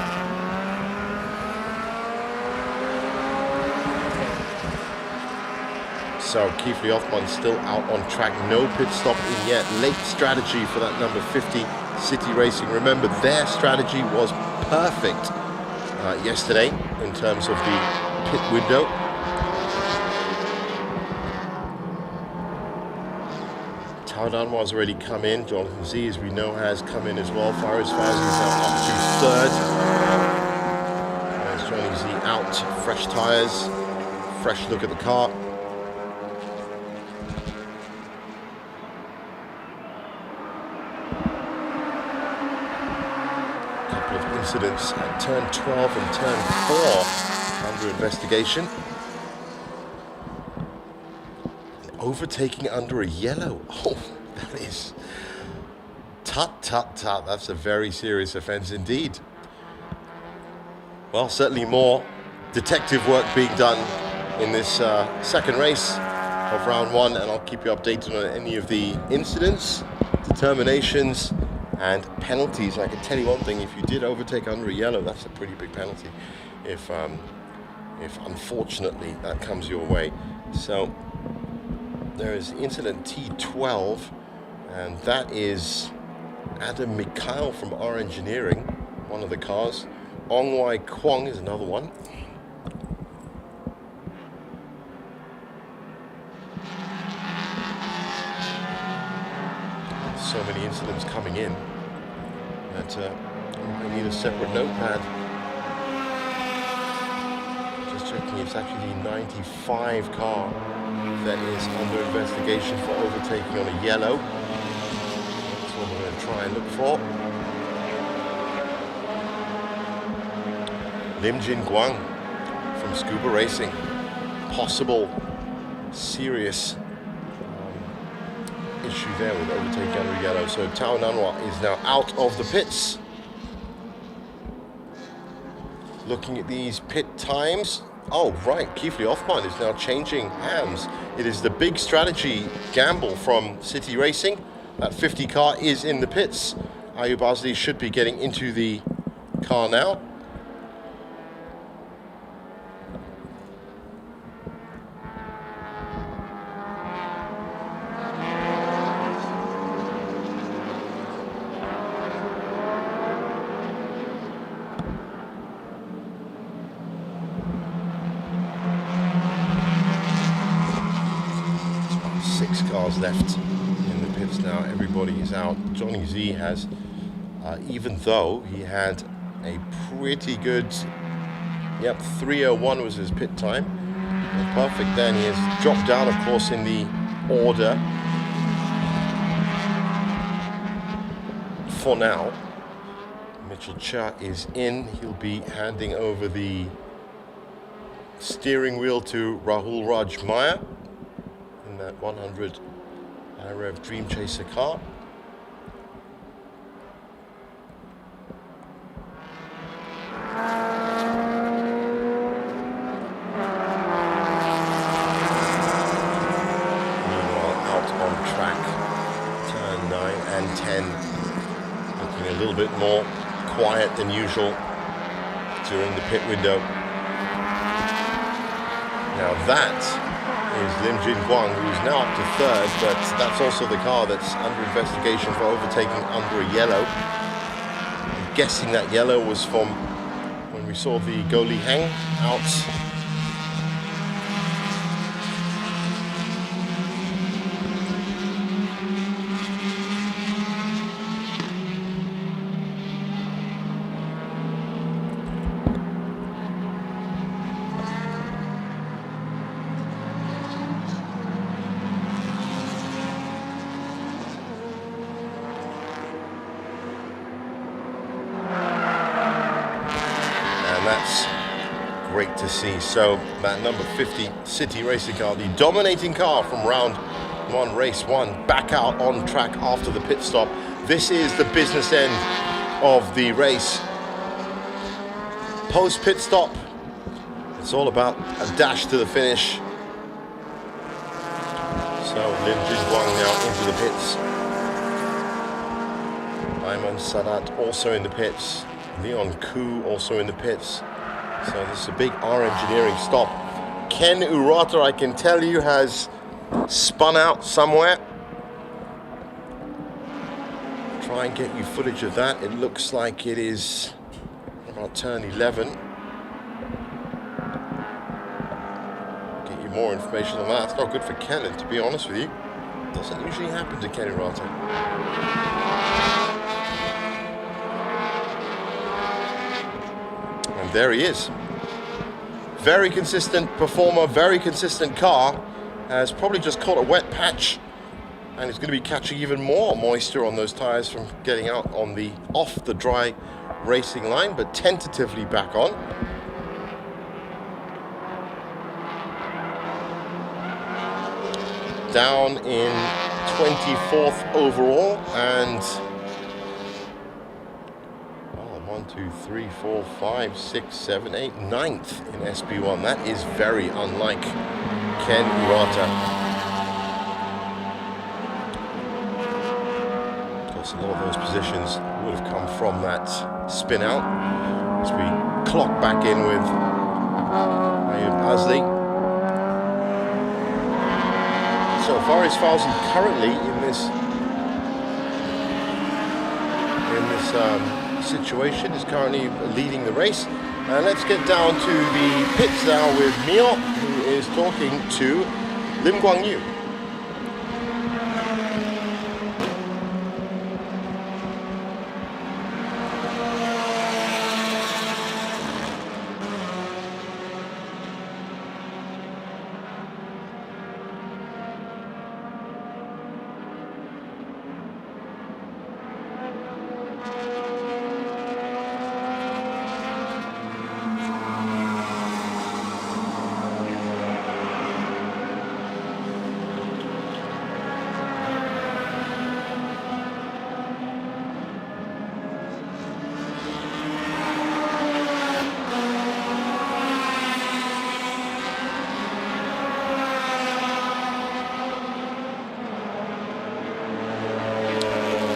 So Kifli Othman still out on track, no pit stop in yet. Late strategy for that number 50 City Racing. Remember, their strategy was perfect yesterday in terms of the pit window. Tao Danwa's already come in. Jonathan Z, as we know, has come in as well. Faris Fawzi is now up to 3rd. There's Johnny Z out, fresh tyres, fresh look at the car. Incidents at turn 12 and turn 4 under investigation. Overtaking under a yellow. Oh, that is tut. That's a very serious offence indeed. Well, certainly more detective work being done in this second race of round 1, and I'll keep you updated on any of the incidents, determinations, and penalties. I can tell you one thing: if you did overtake under a yellow, that's a pretty big penalty. If unfortunately that comes your way. So there is incident T12, and that is Adam Mikhail from R Engineering, one of the cars. Ong Wai Kwong is another one. So many incidents coming in that I need a separate notepad. Just checking, it's actually the 95 car that is under investigation for overtaking on a yellow. That's what we're going to try and look for. Lim Jin Guang from Scuba Racing. Possible serious issue there with overtaking under yellow. So Tao Nanwa is now out of the pits. Looking at these pit times. Oh, right, Kifli Othman is now changing hands. It is the big strategy gamble from City Racing. That 50 car is in the pits. Ayub Azli should be getting into the car now. Left in the pits now. Everybody is out. Johnny Z has, even though he had a pretty good, 3:01 was his pit time. And perfect then. He has dropped down, of course, in the order for now. Mitchell Cha is in. He'll be handing over the steering wheel to Rahul Raj Maya in that 100 IREV Dream Chaser car. Meanwhile, out on track, turn 9 and 10, looking a little bit more quiet than usual during the pit window. Now that is Lim Jin Guang, who's now up to third, but that's also the car that's under investigation for overtaking under a yellow. I'm guessing that yellow was from when we saw the Go Li Heng out. That's great to see. So that number 50 City racing car, the dominating car from round one, race one, back out on track after the pit stop. This is the business end of the race. Post pit stop, it's all about a dash to the finish. So Lim Jin Guang now into the pits. Ayman Sadat also in the pits. Leon Koo also in the pits. So this is a big R engineering stop. Ken Urata, I can tell you, has spun out somewhere. Try and get you footage of that. It looks like it is about turn 11. Get you more information on that. It's not good for Ken, to be honest with you. Doesn't usually happen to Ken Urata. There he is. Very consistent performer, very consistent car. Has probably just caught a wet patch and is going to be catching even more moisture on those tires from getting out on the off the dry racing line, but tentatively back on. Down in 24th overall and 2, 3, 4, 5, 6, 7, 8, 9th in SB1. That is very unlike Ken Urata. Of course, a lot of those positions would have come from that spin out. As we clock back in with Ayub Azli. So Faris Fawzi currently in this situation is currently leading the race. And let's get down to the pits now with Mio, who is talking to Lim Guang Yu.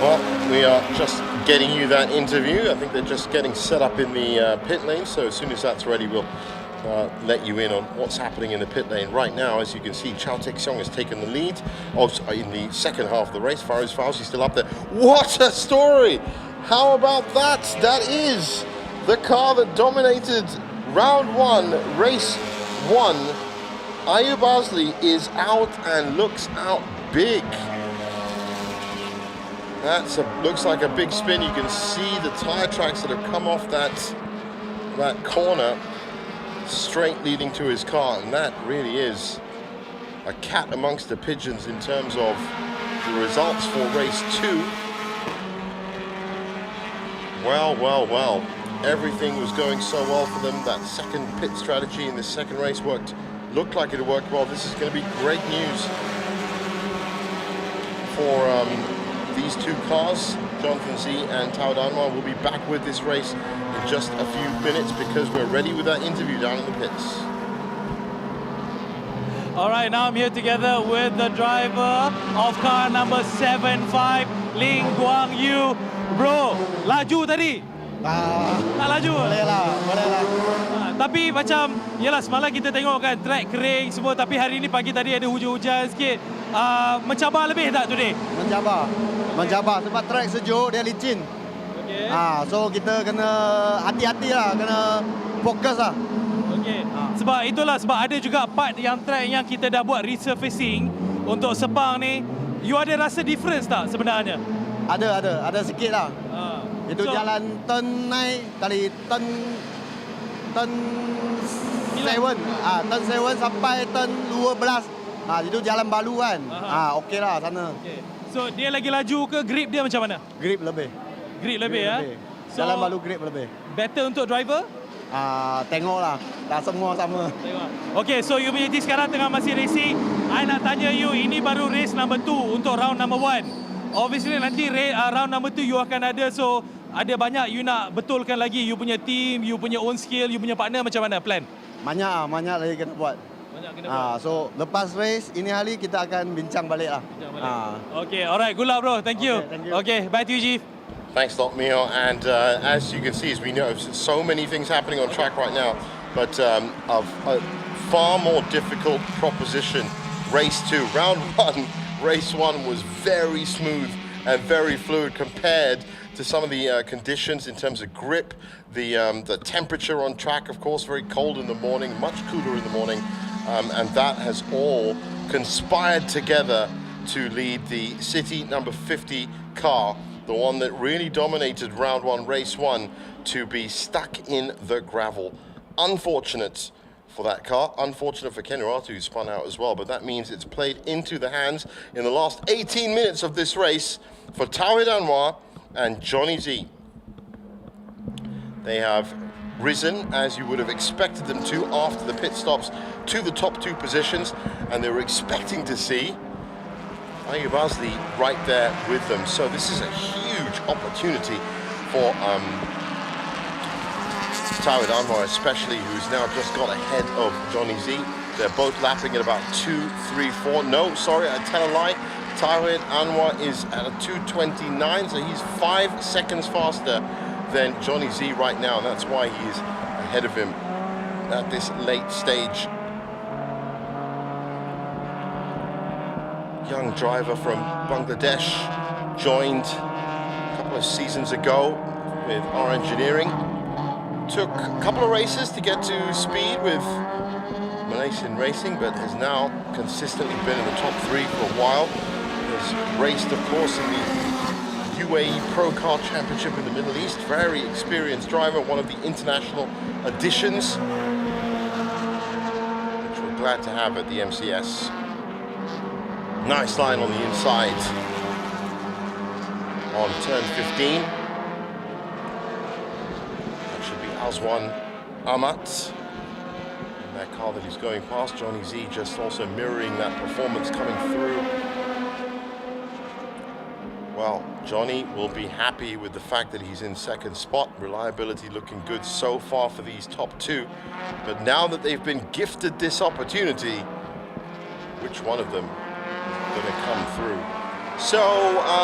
Well, we are just getting you that interview. I think they're just getting set up in the pit lane, so as soon as that's ready, we'll let you in on what's happening in the pit lane. Right now, as you can see, Chao Tek-seong has taken the lead in the second half of the race. Faris Fawzi still up there. What a story! How about that? That is the car that dominated round one, race one. Ayub Azli is out and looks out big. Looks like a big spin. You can see the tire tracks that have come off that corner straight leading to his car, and that really is a cat amongst the pigeons in terms of the results for race two. Well, everything was going so well for them. That second pit strategy in the second race looked like it worked well. This is going to be great news for these two cars. Jonathan Z and Tao Danma will be back with this race in just a few minutes because we're ready with that interview down in the pits. All right, now I'm here together with the driver of car number 75, Lim Guang Yu. Bro, laju tadi. Tak laju? Boleh lah. Tapi macam, yelah semalam kita tengok kan track kering semua, tapi hari ni pagi tadi ada hujan-hujan sikit. Mencabar lebih tak today? Mencabar sebab track sejuk, dia licin. Okay. So kita kena hati-hati lah, kena fokus lah. Okay. Sebab itulah, sebab ada juga part yang track yang kita dah buat resurfacing untuk Sepang ni. You ada rasa difference tak sebenarnya? Ada sikit lah. Itu So- jalan turn naik kali turn 7. Turn 7 sampai turn 12. Itu jalan baru kan. Okey lah sana. Okay. So dia lagi laju ke grip dia macam mana? Grip lebih. Grip lebih ya. So, Jalan baru grip lebih. better untuk driver? Tengoklah. Dah semua sama. Tengok. Okay, so you punya team sekarang tengah masih racing. I nak tanya you, ini baru race number 2 untuk round number 1. Obviously nanti round number 2 you akan ada, so ada banyak you nak betulkan lagi you punya team, you punya own skill, you punya partner, macam mana plan? Banyak lagi kena buat. Banyak kena buat. So lepas race ini hari kita akan bincang balik lah. Okay, alright, good luck bro, thank you. Okay, thank you. Okay, back to you Chief. Thanks a lot, Mio. And as you can see, as we know, so many things happening on track right now. But a far more difficult proposition. Race 2, round 1. Race 1 was very smooth and very fluid compared to some of the conditions in terms of grip. The temperature on track, of course, very cold in the morning, much cooler in the morning. And that has all conspired together to lead the City number 50 car, the one that really dominated round 1, race 1, to be stuck in the gravel. Unfortunate for that car, unfortunate for Ken Uratu, who spun out as well, but that means it's played into the hands in the last 18 minutes of this race for Tawhid Anwar and Johnny Z. They have risen, as you would have expected them to, after the pit stops, to the top 2 positions, and they were expecting to see Ayub Azli right there with them. So this is a huge opportunity for Tawhid Anwar, especially, who's now just got ahead of Johnny Z. They're both lapping at about 2:34. No, sorry, I tell a lie. Tawhid Anwar is at a 2:29, so he's 5 seconds faster than Johnny Z right now, and that's why he is ahead of him at this late stage. Young driver from Bangladesh, joined a couple of seasons ago with our engineering. Took a couple of races to get to speed with Malaysian racing, but has now consistently been in the top 3 for a while. Has raced, of course, in the UAE Pro Car Championship in the Middle East. Very experienced driver, one of the international additions, which we're glad to have at the MCS. Nice line on the inside on turn 15. That should be Azwan Amat. And that car that he's going past, Johnny Z, just also mirroring that performance coming through. Well, Johnny will be happy with the fact that he's in second spot. Reliability looking good so far for these top 2. But now that they've been gifted this opportunity, which one of them going to come through? So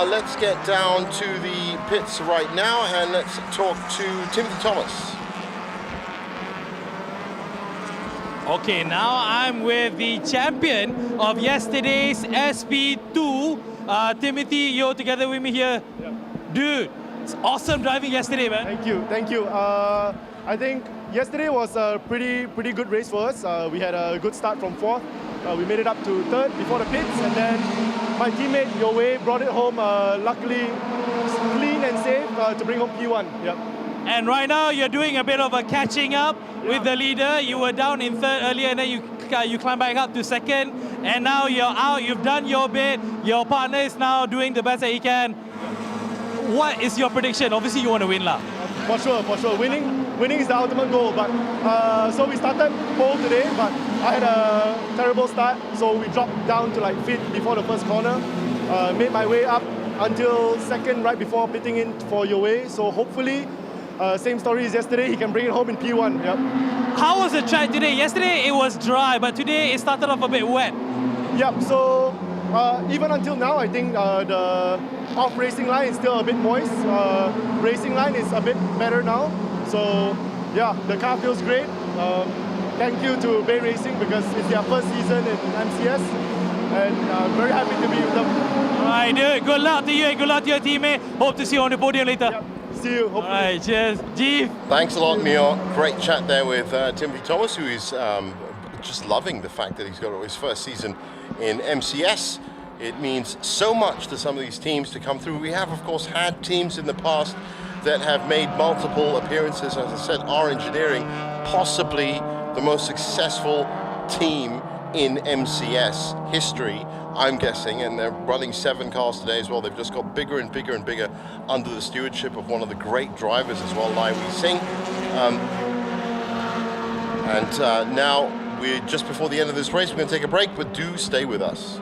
let's get down to the pits right now and let's talk to Timothy Thomas. Okay, now I'm with the champion of yesterday's SP2, Timothy. You're together with me here. Yeah. Dude, it's awesome driving yesterday, man. Thank you. I think yesterday was a pretty good race for us. We had a good start from 4th. We made it up to 3rd before the pits, and then my teammate Your Way brought it home, luckily clean and safe to bring home P1. Yep. And right now you're doing a bit of a catching up with the leader. You were down in 3rd earlier, and then you climb back up to 2nd, and now you're out. You've done your bit. Your partner is now doing the best that he can. What is your prediction? Obviously you want to win lah. For sure. Winning is the ultimate goal. But so we started pole today, but I had a terrible start, so we dropped down to like 5th before the first corner. Made my way up until 2nd right before pitting in for Your Way. So hopefully, same story as yesterday, he can bring it home in P1. Yep. How was the track today? Yesterday it was dry, but today it started off a bit wet. Yep. So even until now, I think the off-racing line is still a bit moist. Racing line is a bit better now. So yeah, the car feels great. Thank you to Bay Racing because it's their first season in MCS. And I'm very happy to be with them. All right, dude. Good luck to you and good luck to your teammate. Hope to see you on the podium later. Yep. See you, hopefully. All right, cheers. Jeeve. Thanks a lot, Neil. Great chat there with Timothy Thomas, who is just loving the fact that he's got his first season in MCS. It means so much to some of these teams to come through. We have, of course, had teams in the past that have made multiple appearances. As I said, R Engineering, possibly the most successful team in MCS history, I'm guessing, and they're running 7 cars today as well. They've just got bigger and bigger and bigger under the stewardship of one of the great drivers as well, Lai Wei Sing. Now we're just before the end of this race. We're going to take a break, but do stay with us.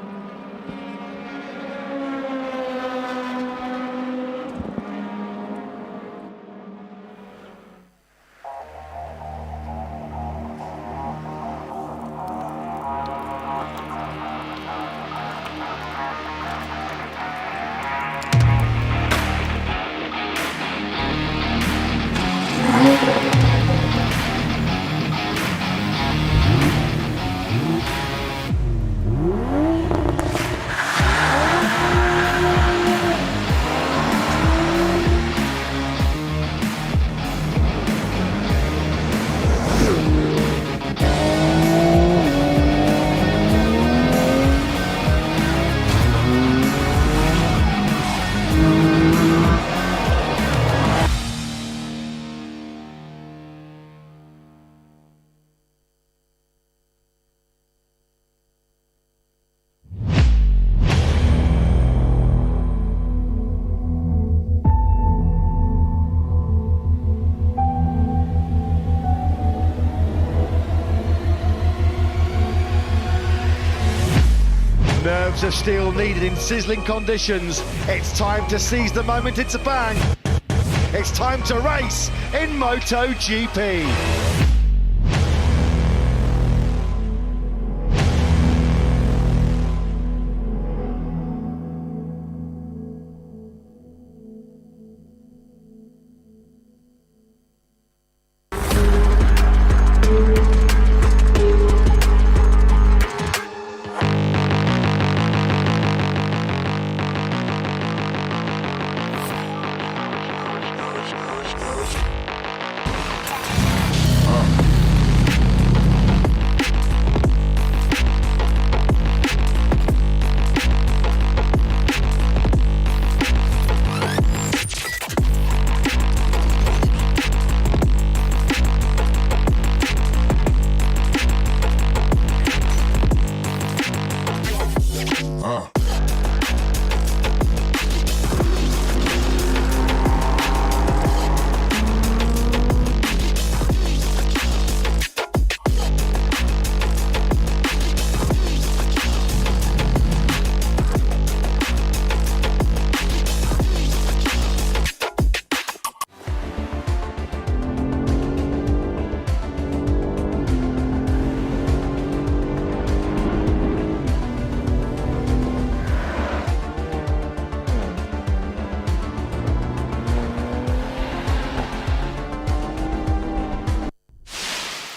Nerves of steel needed in sizzling conditions. It's time to seize the moment in Sepang. It's time to race in MotoGP.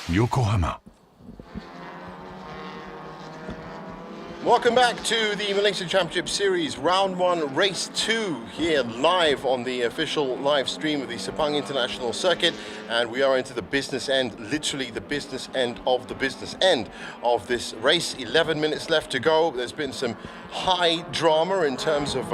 Yokohama. Welcome back to the Malaysia Championship Series, Round 1, Race 2, here live on the official live stream of the Sepang International Circuit. And we are into the business end, literally the business end of the business end of this race. 11 minutes left to go. There's been some high drama in terms of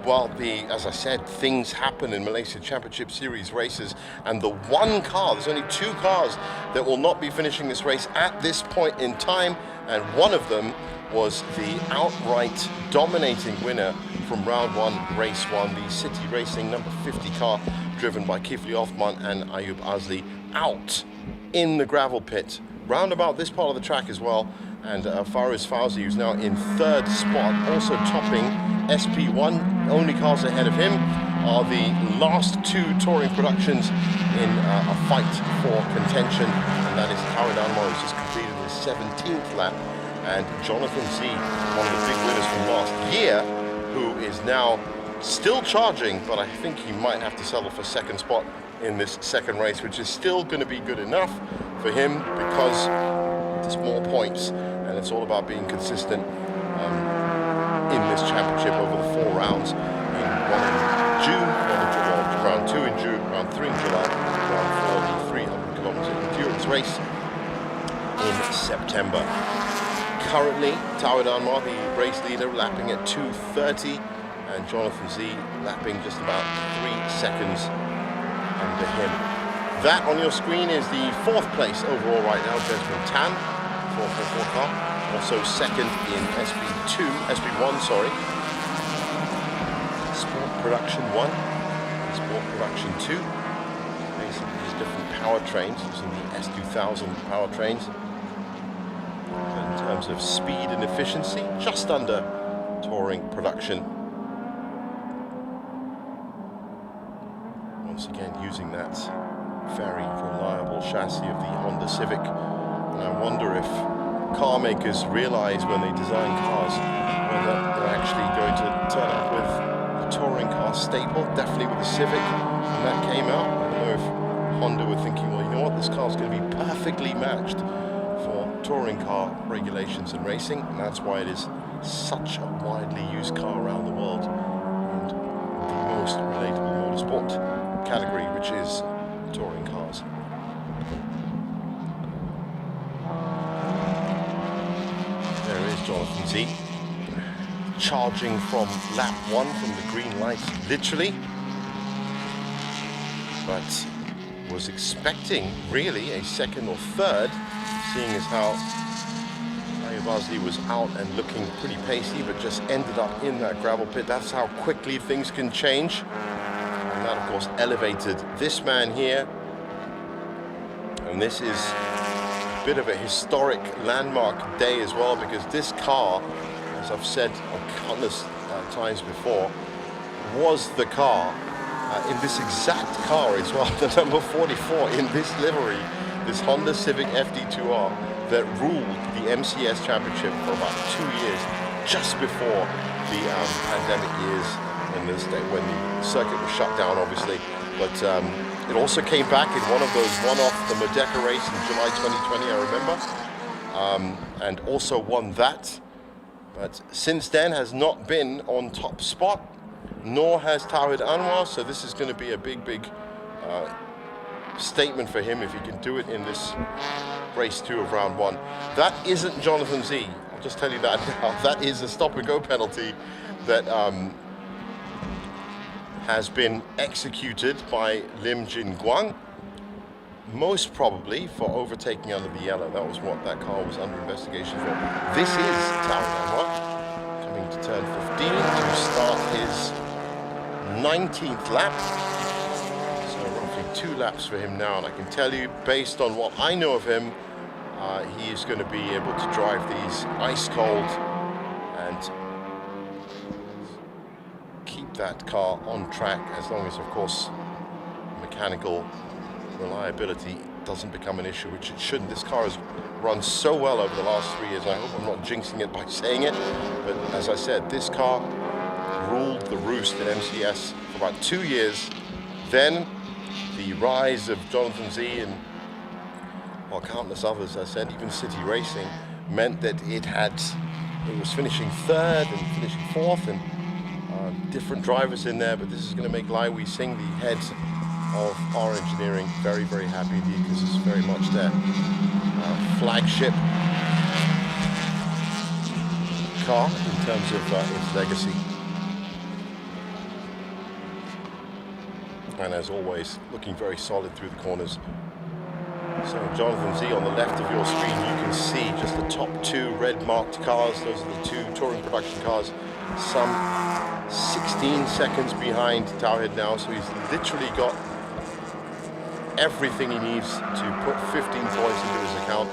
well, as I said, things happen in Malaysia Championship Series races, and the one car, there's only 2 cars that will not be finishing this race at this point in time, and one of them was the outright dominating winner from round 1, race 1, the City Racing number 50 car, driven by Kifli Othman and Ayub Azli, out in the gravel pit, round about this part of the track as well. And Faris Fauzi, who's now in 3rd spot, also topping SP1. Only cars ahead of him are the last 2 touring productions in a fight for contention, and that is Karin Anwar, who's just completed his 17th lap, and Jonathan Z, one of the big winners from last year, who is now still charging, but I think he might have to settle for second spot in this second race, which is still going to be good enough for him because it's more points and it's all about being consistent in this championship over the 4 rounds. One in June, round 2 in June, round 3 in July, round 4 the 300 kilometers endurance race in September. Currently, Tawhid Anwar, the race leader, lapping at 2:30, and Jonathan Z lapping just about 3 seconds under him. That on your screen is the 4th place overall right now, Desmond Tan, 444 car. Also second in SB1, sorry. Sport Production 1, and Sport Production 2. Basically just different powertrains, using the S2000 powertrains. In terms of speed and efficiency, just under touring production. Once again, using that very reliable chassis of the Honda Civic. And I wonder if car makers realize when they design cars whether they're actually going to turn up with a touring car staple, definitely with the Civic when that came out. I don't know if Honda were thinking, well, you know what, this car's going to be perfectly matched for touring car regulations and racing, and that's why it is such a widely used car around the world and the most relatable motorsport category, which is touring cars. There is Jonathan Z, charging from lap 1 from the green light, literally, but was expecting really a second or third, seeing as how Ayubazli was out and looking pretty pacey, but just ended up in that gravel pit. That's how quickly things can change. And that, of course, elevated this man here. And this is a bit of a historic landmark day as well, because this car, as I've said countless times before, was the car, in this exact car as well, the number 44 in this livery, this Honda Civic FD2R, that ruled the MCS Championship for about 2 years, just before the pandemic years when the circuit was shut down, obviously. But it also came back in one of those one-off, the Merdeka race in July 2020, I remember, and also won that. But since then has not been on top spot, nor has Tawhid Anwar, so this is going to be a big statement for him if he can do it in this race 2 of round 1. That isn't Jonathan Z, I'll just tell you that now. That is a stop-and-go penalty that has been executed by Lim Jin Guang, most probably for overtaking under the yellow. That was what that car was under investigation for. This is Tawhid Anwar coming to turn 15 to start his 19th lap. So roughly 2 laps for him now, and I can tell you, based on what I know of him, he is going to be able to drive these ice cold and keep that car on track, as long as, of course, mechanical reliability doesn't become an issue, which it shouldn't. This car has run so well over the last 3 years. I hope I'm not jinxing it by saying it, but as I said, this car ruled the roost in MCS for about 2 years. Then the rise of Jonathan Z and, well, countless others, as I said, even City Racing, meant that it was finishing 3rd and finishing 4th, and different drivers in there. But this is going to make Lai Wei Sing, the head of our engineering, very happy indeed, because it's very much their flagship car in terms of its legacy. And as always, looking very solid through the corners. So Jonathan Z on the left of your screen, you can see just the top 2 red marked cars. Those are the 2 touring production cars, some 16 seconds behind Tawhid now. So he's literally got everything he needs to put 15 points into his account.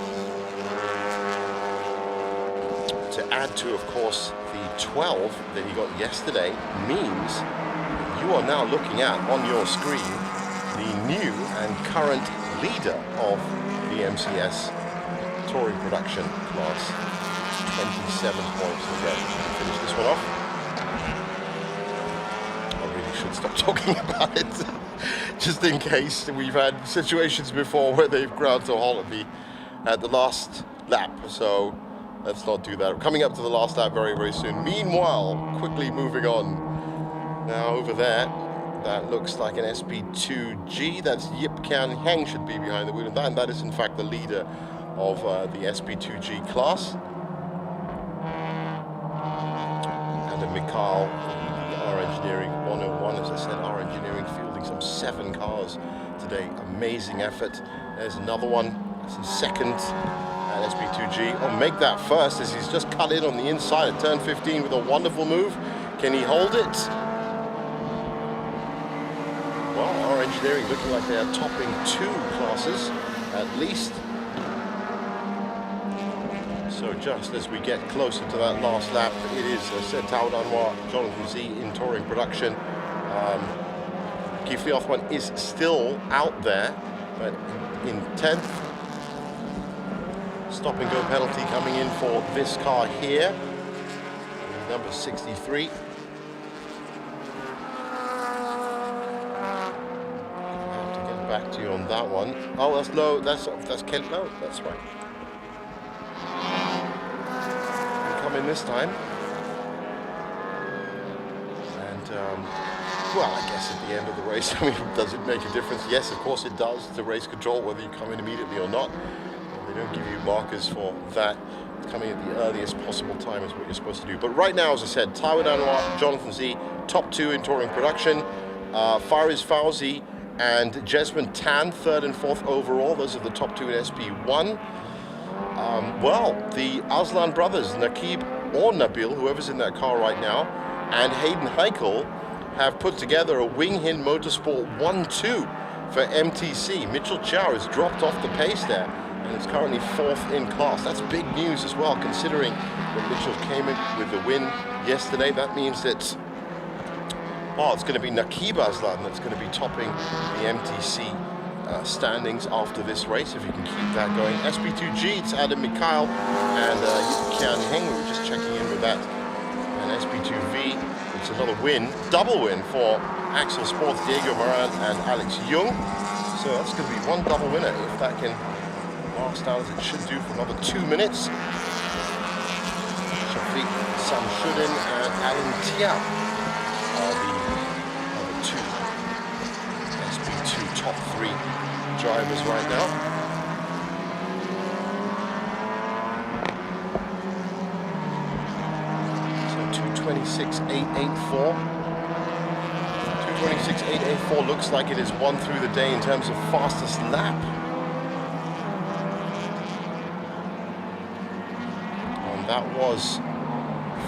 To add to, of course, the 12 that he got yesterday means you are now looking at, on your screen, the new and current leader of the MCS touring production class. 7 points. Okay, finish this one off. I really should stop talking about it, just in case. We've had situations before where they've ground to a halt at the last lap, so let's not do that. Coming up to the last lap very, very soon. Meanwhile, quickly moving on. Now over there, that looks like an SP2G. That's Yip Kian Heng should be behind the wheel of that, and that is in fact the leader of the SP2G class. And Mikhail, our engineering 101, as I said, our engineering fielding some 7 cars today. Amazing effort. There's another one. That's in second at SP2G. Oh, make that first as he's just cut in on the inside at turn 15 with a wonderful move. Can he hold it? Well, our engineering looking like they are topping 2 classes at least. So just as we get closer to that last lap, it is, as I said, Tao Danhua, Jonathan Z in touring production. Keith Othman is still out there, but in 10th. Stop and go penalty coming in for this car here. Number 63. Back to you on that one. Oh, that's low. That's Kent Low. That's right. Come in this time. And well, I guess at the end of the race, I mean, does it make a difference? Yes, of course it does. It's a race control, whether you come in immediately or not. They don't give you markers for that. Coming at the earliest possible time is what you're supposed to do. But right now, as I said, Taiwo Danhua, Jonathan Z, top 2 in touring production. Fariz Fauzi and Jesmond Tan, 3rd and 4th overall. Those are the top 2 in SP1. Well, the Aslan brothers, Nakib or Nabil, whoever's in that car right now, and Hayden Heikel have put together a Wing Hin Motorsport 1-2 for MTC. Mitchell Chow has dropped off the pace there and is currently 4th in class. That's big news as well, considering that Mitchell came in with the win yesterday. That means that it's going to be Nakib Aslan that's going to be topping the MTC standings after this race, if you can keep that going. SP2G, it's Adam Mikhail and Yip Kian Heng. We were just checking in with that. And SP2V, it's another win, double win for Axel Sports, Diego Moran and Alex Jung. So that's going to be one double winner if that can last out as it should do for another 2 minutes. Shafiq Samshuddin and Alan Tia are the number 2 SP2 top 3 drivers right now. So 2:26.884. 2:26.884 looks like it is won through the day in terms of fastest lap. And that was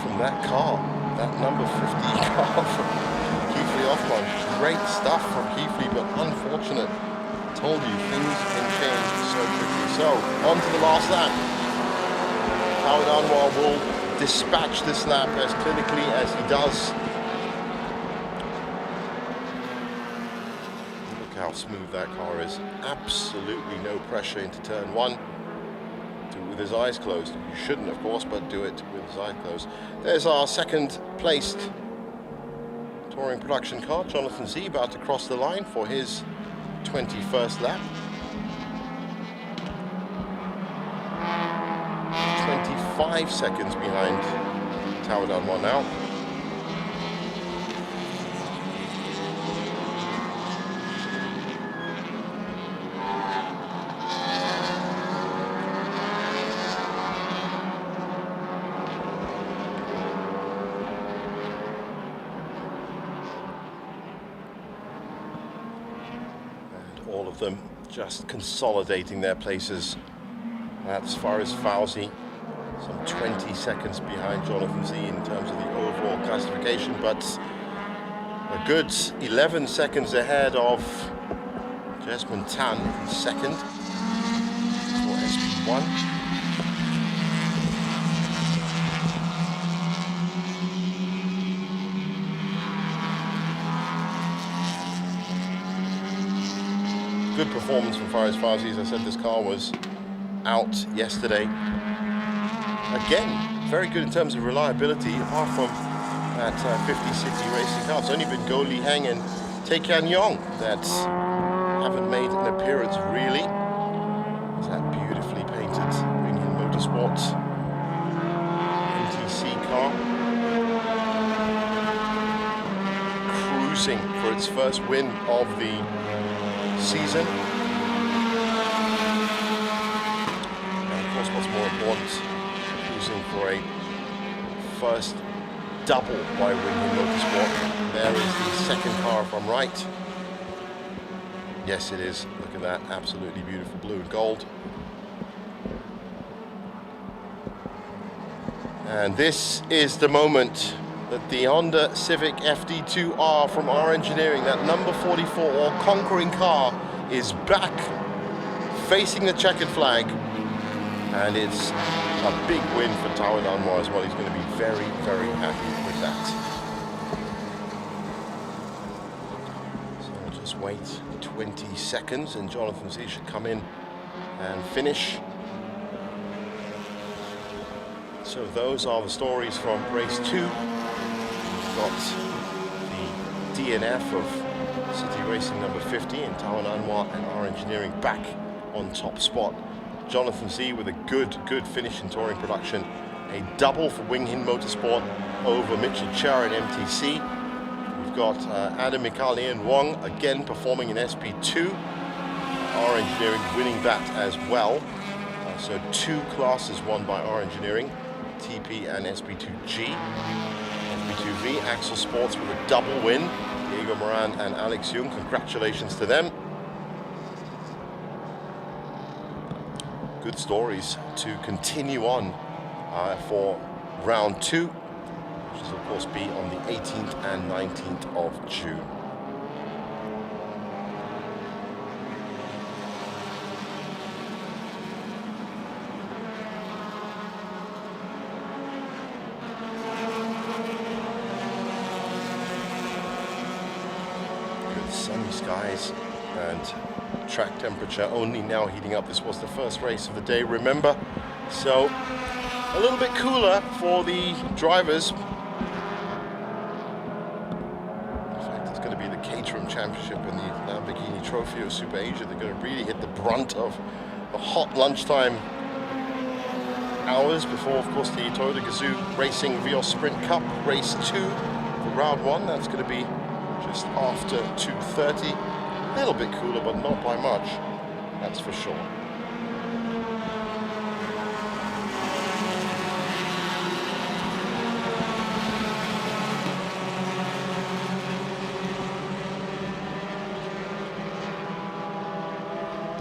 from that car, that number 50 car from Keithley Othman. Great stuff from Keithley, but unfortunate. Told you, things can change so quickly. So, on to the last lap. Tao Danhua will dispatch this lap as clinically as he does. Look how smooth that car is. Absolutely no pressure into turn 1. Do it with his eyes closed. You shouldn't, of course, but do it with his eyes closed. There's our second placed touring production car, Jonathan Z, about to cross the line for his 21st lap. 25 seconds behind Tao Danhua now. All of them just consolidating their places. As far as Fauzi, some 20 seconds behind Jonathan Z in terms of the overall classification, but a good 11 seconds ahead of Jesmond Tan in second for SP1. Good performance from Fariz Fauzi. As I said, this car was out yesterday. Again, very good in terms of reliability, apart from that 50 City Racing car. It's only been Go Li Heng and Tae Kian Yong that haven't made an appearance really. It's that beautifully painted Wing Hin Motorsports MTC car. Cruising for its first win of the season. And of course, what's more important, cruising for a first double by Wing Hin Motorsport. There is the second car, if I'm right. Yes, it is. Look at that, absolutely beautiful blue and gold. And this is the moment that the Honda Civic FD2R from R Engineering, that number 44 or conquering car, is back facing the checkered flag. And it's a big win for Tao Anwar as well. He's going to be very, very happy with that. So we'll just wait 20 seconds and Jonathan Z should come in and finish. So those are the stories from race 2. We've got the DNF of City Racing number 50 and Tao Anwar and R Engineering back on top spot. Jonathan Z with a good finish in touring production. A double for Wing Hin Motorsport over Mitchell Chia in MTC. We've got Adam Mikalian Wong again performing in SP2. R Engineering winning that as well. So 2 classes won by R Engineering, TP and SP2G. SP2V, Axel Sports with a double win. Diego Moran and Alex Jung, congratulations to them. Good stories to continue on for round 2, which will of course be on the 18th and 19th of June. Good sunny skies and track temperature only now heating up. This was the first race of the day, remember, so a little bit cooler for the drivers. In fact, it's going to be the Caterham Championship and the Lamborghini Trophy of Super Asia. They're going to really hit the brunt of the hot lunchtime hours before, of course, the Toyota Gazoo Racing Vios Sprint Cup race 2 for round 1. That's going to be just after 2:30. A little bit cooler, but not by much, that's for sure.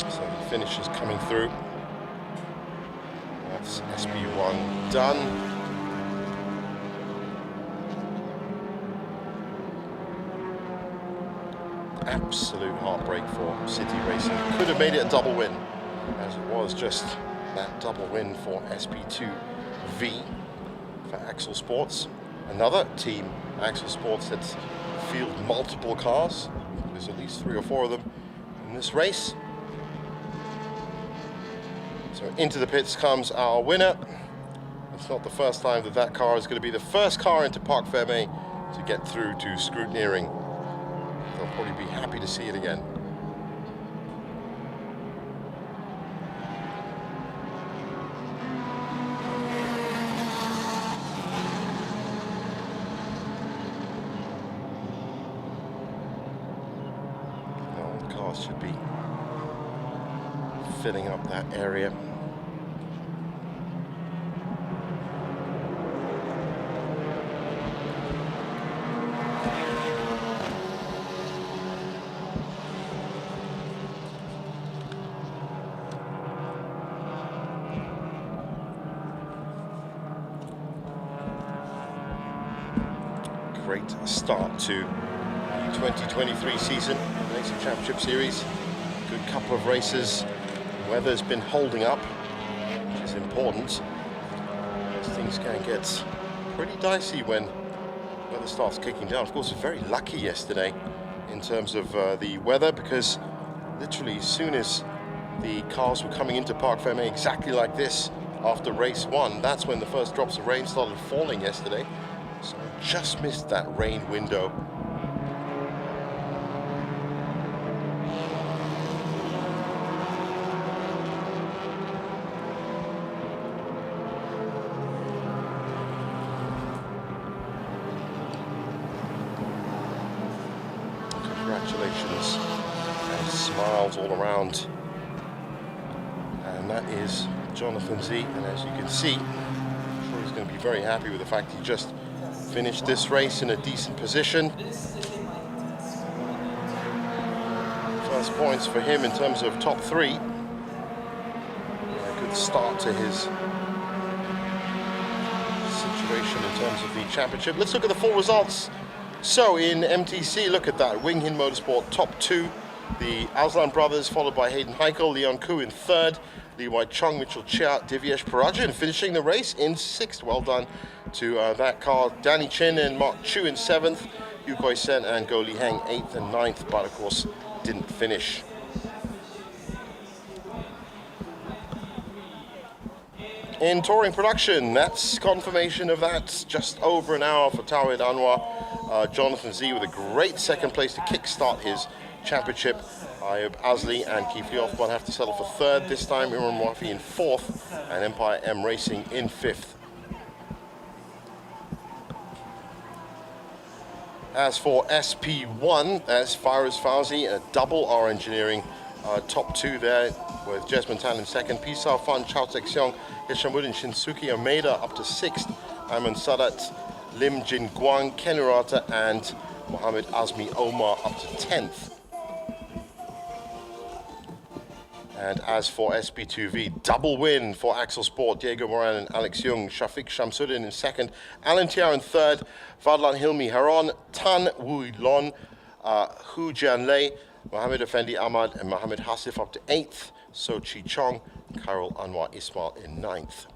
So the finish is coming through. That's SB1 done. Absolute heartbreak for City Racing. Could have made it a double win, as it was just that double win for SP2V for Axel Sports. Another team, Axel Sports, that's field multiple cars. There's at least 3 or 4 of them in this race. So into the pits comes our winner. It's not the first time that that car is going to be the first car into Parc Fermé to get through to scrutineering. They'll probably be happy to see it again. Now the cars should be filling up that area. Great start to the 2023 season, Malaysian Championship Series. Good couple of races. Weather's been holding up, which is important, as things can get pretty dicey when weather starts kicking down. Of course, we're very lucky yesterday in terms of the weather, because literally as soon as the cars were coming into Parc Fermé exactly like this after race 1. That's when the first drops of rain started falling yesterday. So just missed that rain window. Congratulations and smiles all around. And that is Jonathan Z. And as you can see, I'm sure he's going to be very happy with the fact he just finished this race in a decent position. First points for him in terms of top 3. A good start to his situation in terms of the championship. Let's look at the full results. So in MTC, look at that. Wing Hin Motorsport top 2. The Aslan brothers followed by Hayden Heichel, Leon Koo in 3rd. Lee Wai Chung, Mitchell Chia, Divyesh Parajan finishing the race in 6th. Well done to that car. Danny Chin and Mark Chu in 7th. Yu Koi Sen and Go Li Heng 8th and 9th, but of course didn't finish. In touring production, that's confirmation of that. Just over an hour for Tawhid Anwar. Jonathan Z with a great 2nd place to kickstart his championship. Ayub Azli and Kifli Othman have to settle for 3rd. This time Imran Wafi in 4th and Empire M Racing in 5th. As for SP1, that's Fairuz Fauzi, a double R Engineering top 2 there with Jesmond Tan in 2nd. Pisao Fan, Chao Tek Seong, Hishamuddin Shinsuke Omeda up to 6th. Ayman Sadat, Lim Jin Guang, Ken Urata and Mohammed Azmi Omar up to 10th. And as for SP2V, double win for Axel Sport, Diego Moran and Alex Young, Shafiq Shamsuddin in 2nd, Alan Tiar in 3rd, Fadlan Hilmi Haron, Tan Wui Lon, Hu Jian Lei, Mohammed Effendi Ahmad and Mohammed Hasif up to 8th, So Chi Chong, Carol Anwar Ismail in 9th.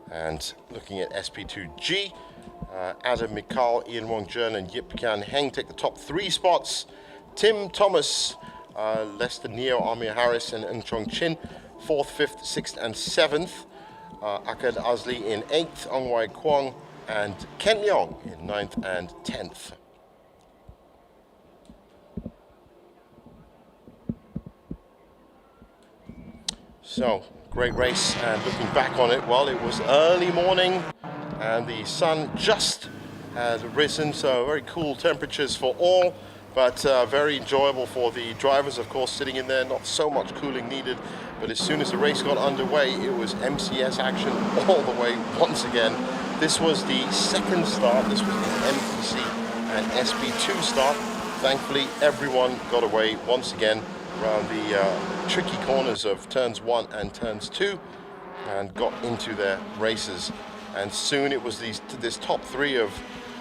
And looking at SP2G, Adam Mikal, Ian Wong Jern and Yip Kian Heng take the top 3 spots. Tim Thomas, Lester Neo, Amir Harris and Ng Chong Chin, 4th, 5th, 6th and 7th. Akad Azli in 8th, Ong Wai Kwong and Ken Leong in 9th and 10th. So, great race, and looking back on it, well, it was early morning and the sun just had risen, so very cool temperatures for all, but very enjoyable for the drivers, of course, sitting in there, not so much cooling needed. But as soon as the race got underway, it was MCS action all the way once again. This was the 2nd start, this was the MPC and SP2 start. Thankfully, everyone got away once again around the tricky corners of turns 1 and turns 2 and got into their races. And soon it was this top 3 of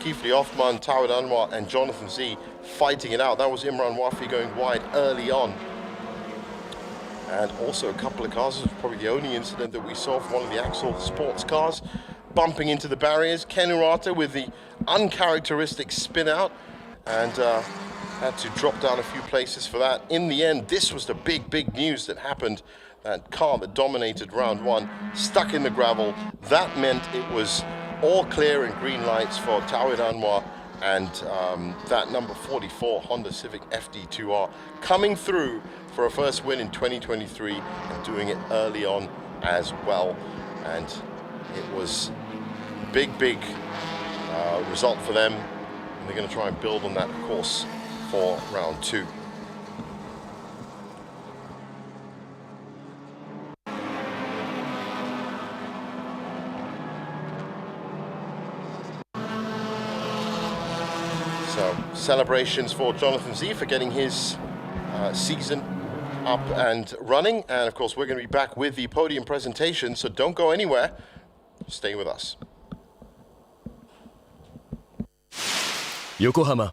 Kifli Othman, Tawhid Anwar and Jonathan Z fighting it out. That was Imran Wafi going wide early on. And also a couple of cars, this was probably the only incident that we saw from one of the Axel sports cars, bumping into the barriers. Ken Urata with the uncharacteristic spin out and had to drop down a few places for that. In the end, this was the big news that happened. That car that dominated round 1, stuck in the gravel. That meant it was all clear and green lights for Tawhid Anwar and that number 44 Honda Civic FD2R coming through for a first win in 2023 and doing it early on as well. And it was big result for them, and they're going to try and build on that, of course, for round 2. So celebrations for Jonathan Z for getting his season up and running. And of course, we're going to be back with the podium presentation, so don't go anywhere. Stay with us. Yokohama.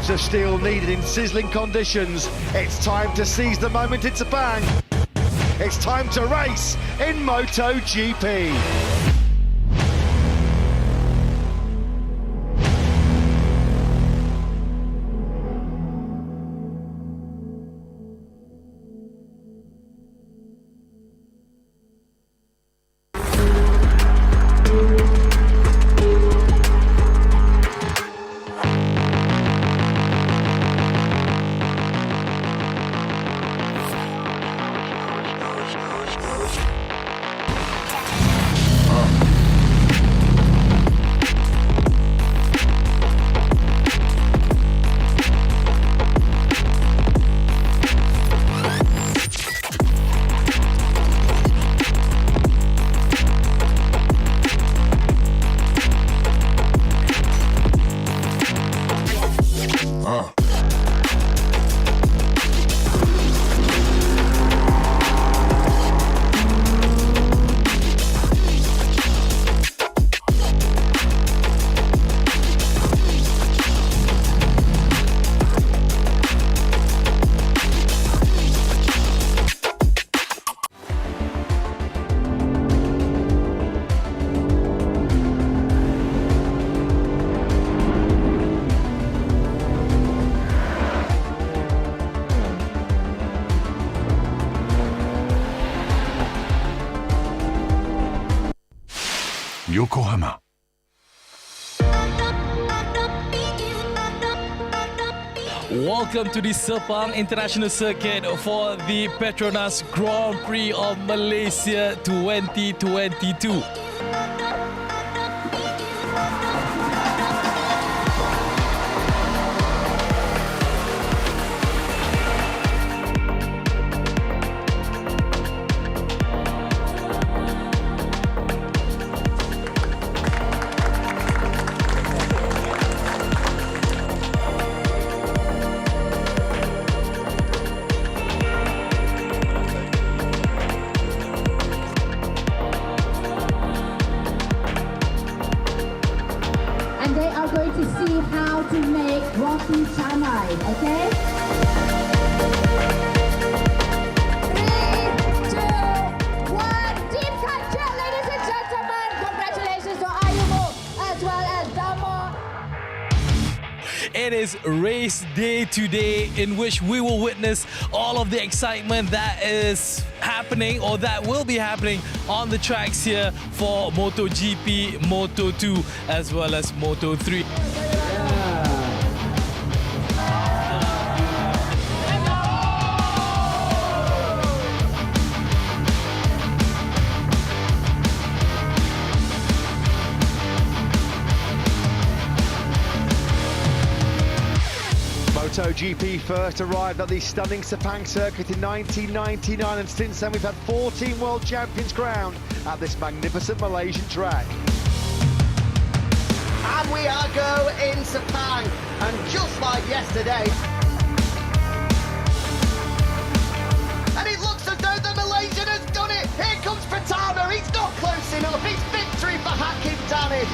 Clubs of steel needed in sizzling conditions. It's time to seize the moment in Sepang. It's time to race in MotoGP. Yokohama. Welcome to the Sepang International Circuit for the Petronas Grand Prix of Malaysia 2022. And they are going to see how to make roti canai, okay? 3, 2, 1, deep cut jet, ladies and gentlemen. Congratulations to Ayumu as well as Damo. It is race day today, in which we will witness all of the excitement that is happening or that will be happening on the tracks here for MotoGP, Moto2 as well as Moto3. MotoGP first arrived at the stunning Sepang circuit in 1999, and since then we've had 14 world champions crowned at this magnificent Malaysian track. And we are go in Sepang, and just like yesterday. And it looks as though the Malaysian has done it. Here comes Pratama, he's not close enough. It's victory for Hakim Danib.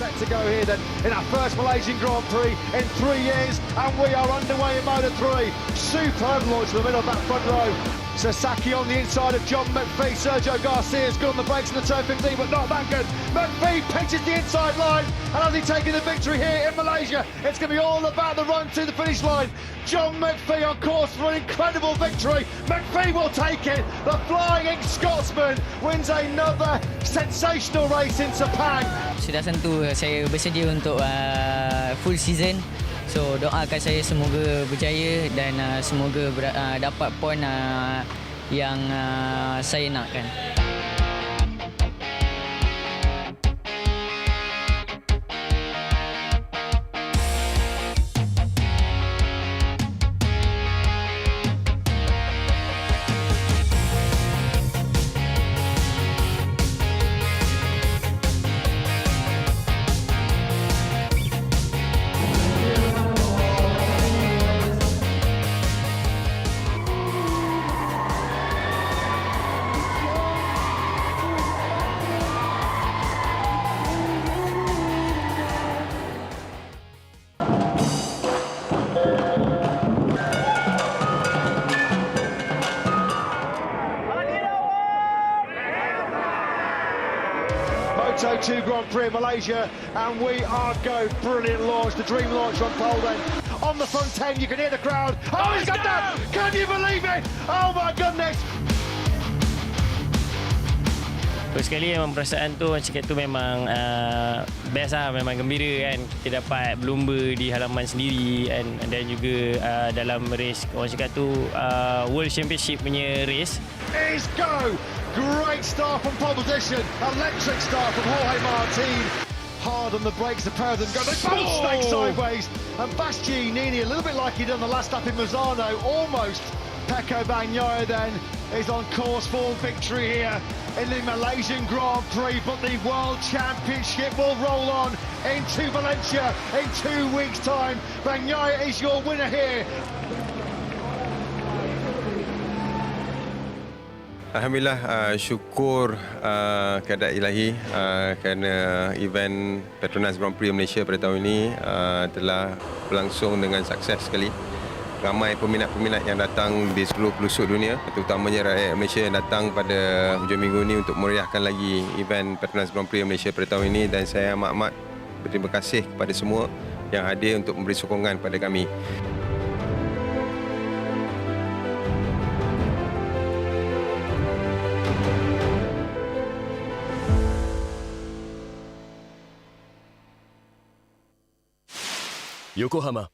Set to go here then in our first Malaysian Grand Prix in 3 years, and we are underway in Moto3. Superb launch in the middle of that front row. Sasaki on the inside of John McPhee. Sergio Garcia's good on the brakes in the turn 15, but not that good. McPhee pitches the inside line, and has he taken the victory here in Malaysia? It's going to be all about the run to the finish line. John McPhee on course for an incredible victory. McPhee will take it. The Flying Scotsman wins another sensational race in Sepang. Sudah tentu saya bersedia untuk full season. So doakan saya semoga berjaya dan semoga dapat poin yang saya nakkan. Moto2 Grand Prix in Malaysia, and we are go. Brilliant launch, the dream launch on pole then. On the front 10, you can hear the crowd. Oh, he's got that! Can you believe it? Oh my goodness! First kali memang perasaan tu macam tu memang best lah, memang gembira kan. Kita dapat berlumba di halaman sendiri kan, dan juga dalam race orang cakap tu World Championship punya race. Is go! Great start from pole position, electric start from Jorge Martin. Hard on the brakes, the pair of them go, they both snake sideways. And Bastianini, a little bit like he did on the last lap in Mazzano, almost. Pecco Bagnaia then is on course for victory here in the Malaysian Grand Prix, but the World Championship will roll on into Valencia in 2 weeks' time. Bagnaia is your winner here. Alhamdulillah, syukur kepada ilahi kerana event Petronas Grand Prix Malaysia pada tahun ini telah berlangsung dengan sukses sekali. Ramai peminat-peminat yang datang di seluruh pelosok dunia, terutamanya rakyat Malaysia yang datang pada hujung minggu ini untuk meriahkan lagi event Petronas Grand Prix Malaysia pada tahun ini, dan saya amat-amat berterima kasih kepada semua yang hadir untuk memberi sokongan kepada kami. Yokohama.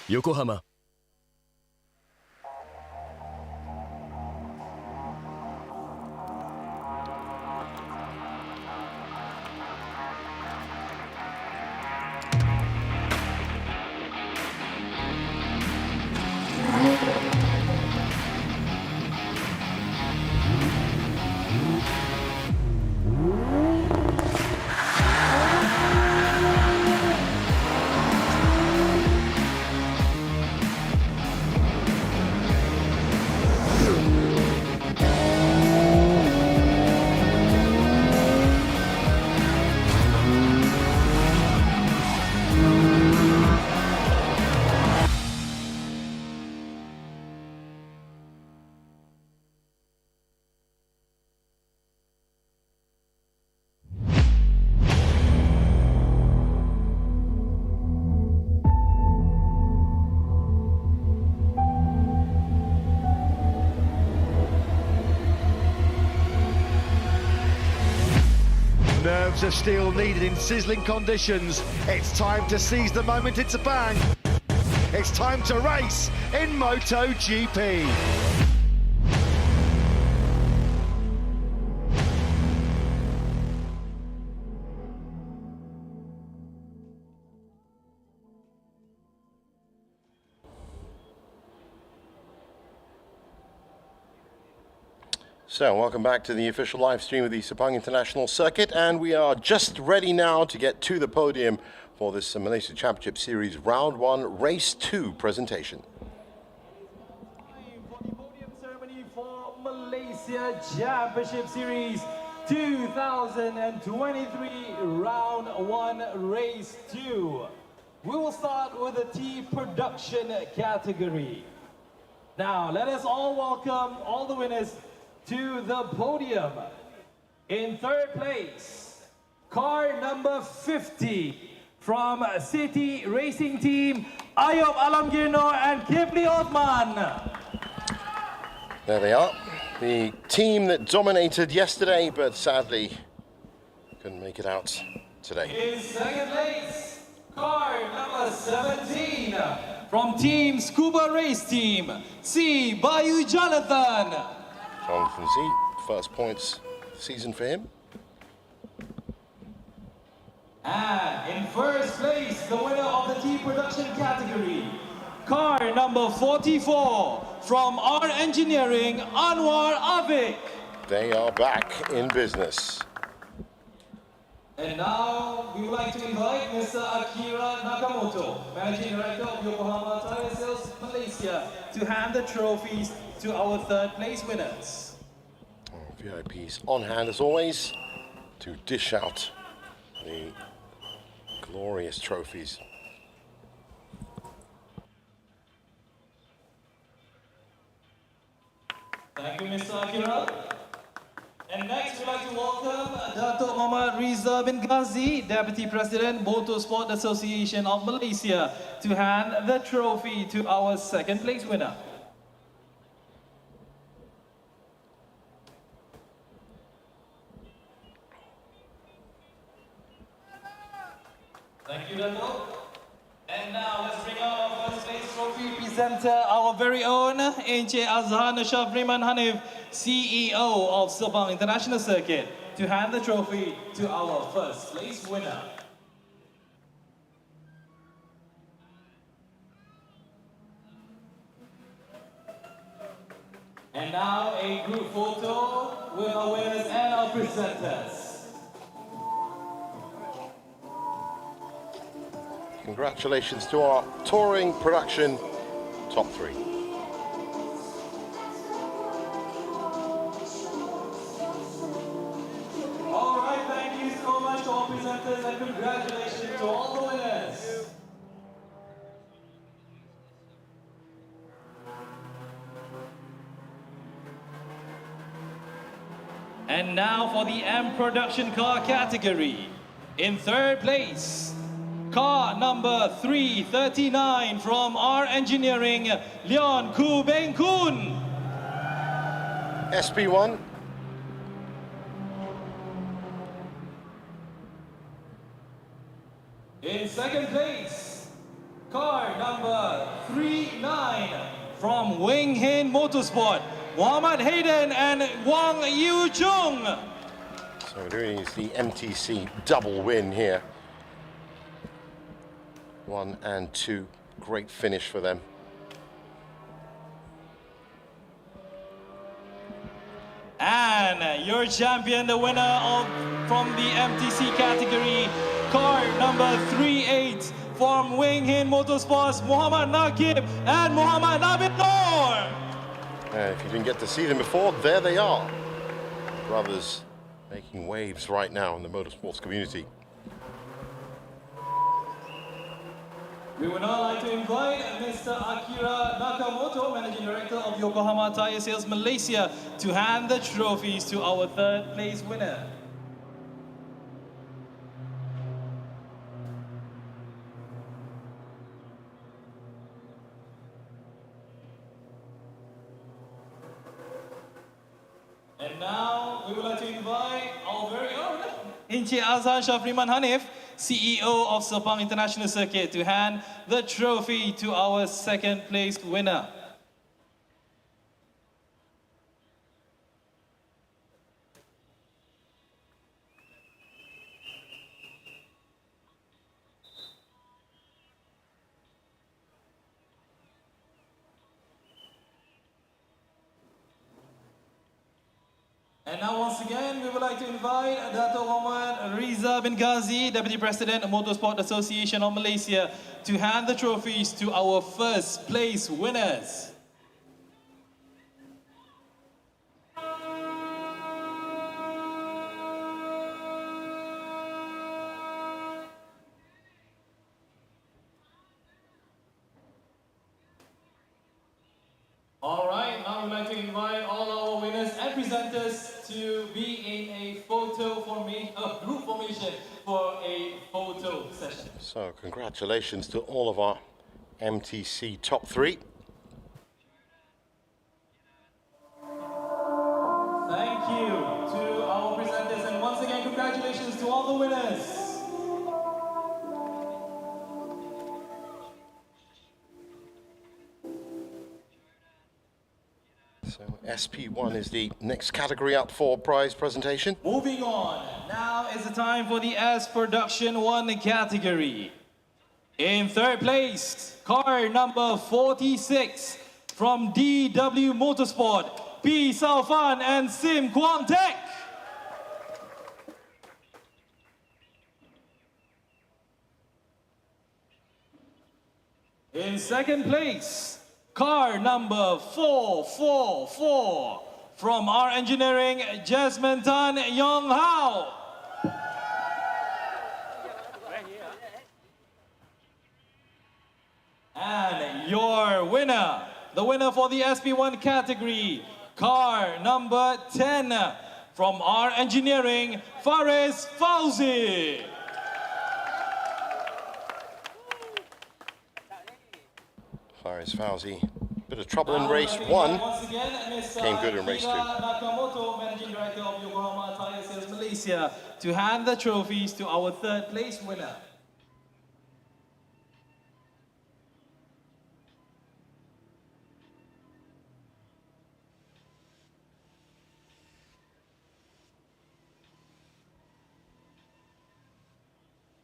Yokohama. Nerves of steel needed in sizzling conditions. It's time to seize the moment in Sepang. It's time to race in MotoGP. So, welcome back to the official live stream of the Sepang International Circuit, and we are just ready now to get to the podium for this Malaysia Championship Series Round 1 Race 2 presentation. For the podium ceremony for Malaysia Championship Series 2023 Round 1 Race 2. We will start with the T Production category. Now, let us all welcome all the winners to the podium. In third place, car number 50 from City Racing Team, Ayub Alamgirno and Kifli Osman. There they are, the team that dominated yesterday, but sadly couldn't make it out today. In second place, car number 17 From Team Scuba Race Team, C. Bayu Jonathan. Jonathan Z, first points of the season for him. And in first place, the winner of the team production category, car number 44 from R Engineering, Anwar Avik. They are back in business. And now we would like to invite Mr. Akira Nakamoto, Managing Director of Yokohama Tire Sales Malaysia, to hand the trophies to our third place winners. VIPs on hand as always to dish out the glorious trophies. Thank you, Mr. Akira. And next, we'd like to welcome Dato' Muhammad Riza bin Ghazi, Deputy President, Motorsport Association of Malaysia, to hand the trophy to our second place winner. Thank you, Dato'. And now let's bring out our first place trophy presenter, our very own Encik Azhan Shafriman Hanif, CEO of Sepang International Circuit, to hand the trophy to our first place winner. And now a group photo with our winners and our presenters. Congratulations to our touring production top three. All right, thank you so much to all presenters and congratulations to all the winners. And now for the M Production Car category. In third place, car number 339 from R Engineering, Leon Koo Beng Kun. SB1. In second place, car number 39 from Wing Hin Motorsport, Muhammad Hayden and Wang Yu Chung. So we're doing is the MTC double win here. 1 and 2, great finish for them. And your champion, the winner from the MTC category, car number 38 from Wing Hin Motorsports, Muhammad Nakib and Muhammad Nabil Noor. If you didn't get to see them before, there they are. Brothers making waves right now in the motorsports community. We would now like to invite Mr. Akira Nakamoto, Managing Director of Yokohama Tire Sales Malaysia, to hand the trophies to our third place winner. And now we would like to invite our very own Encik Azhan Shafriman Hanif, CEO of Sepang International Circuit, to hand the trophy to our second place winner. And now once again, we would like to invite Dato' Muhammad Riza bin Ghazi, Deputy President of Motorsport Association of Malaysia, to hand the trophies to our first place winners. All right, now we'd like to invite all our winners and presenters to be in a group formation for a photo session. So congratulations to all of our MTC top three. Thank you to our presenters, and once again, congratulations to all the winners. So SP1 is the next category up for prize presentation. Moving on, now is the time for the S Production 1 category. In third place, car number 46 from DW Motorsport, P. Saofan and Sim Kwang Tek. In second place, car number 444 from our engineering, Jasmine Tan Yong Hao. And your winner, the winner for the SP1 category, car number 10 from our engineering, Faris Fauzi. Faris Fauzi, bit of trouble in race 1, came good in race 2. Nakamoto, Managing Director of Yokohama Tire Sales Malaysia, to hand the trophies to our third place winner.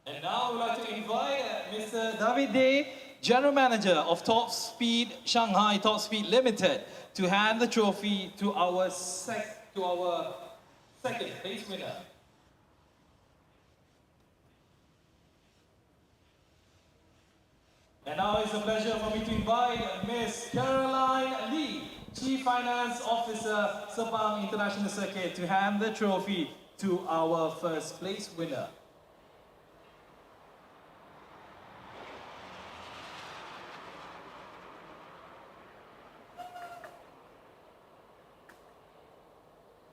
And now we'd like to invite Mr. David Day, General Manager of Top Speed Shanghai Top Speed Limited, to hand the trophy to our second place winner. And now it's a pleasure for me to invite Ms. Caroline Lee, Chief Finance Officer, Sepang International Circuit, to hand the trophy to our first place winner.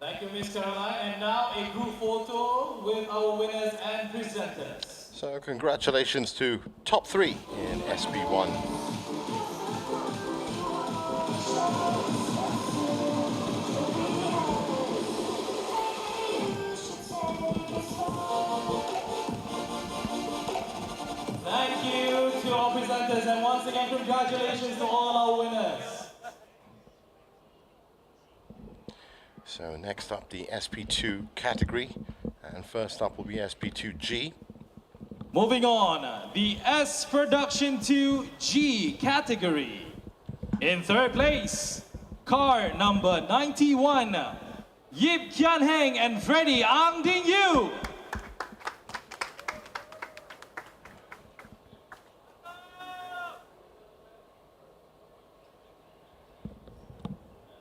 Thank you, Ms. Caroline. And now a group photo with our winners and presenters. So congratulations to top 3 in SP1. Thank you to our presenters, and once again, congratulations to all our winners. So next up, the SP2 category, and first up will be SP2G. Moving on, the S Production 2G category. In third place, car number 91, Yip Kian Heng and Freddie Ang Ding Yu.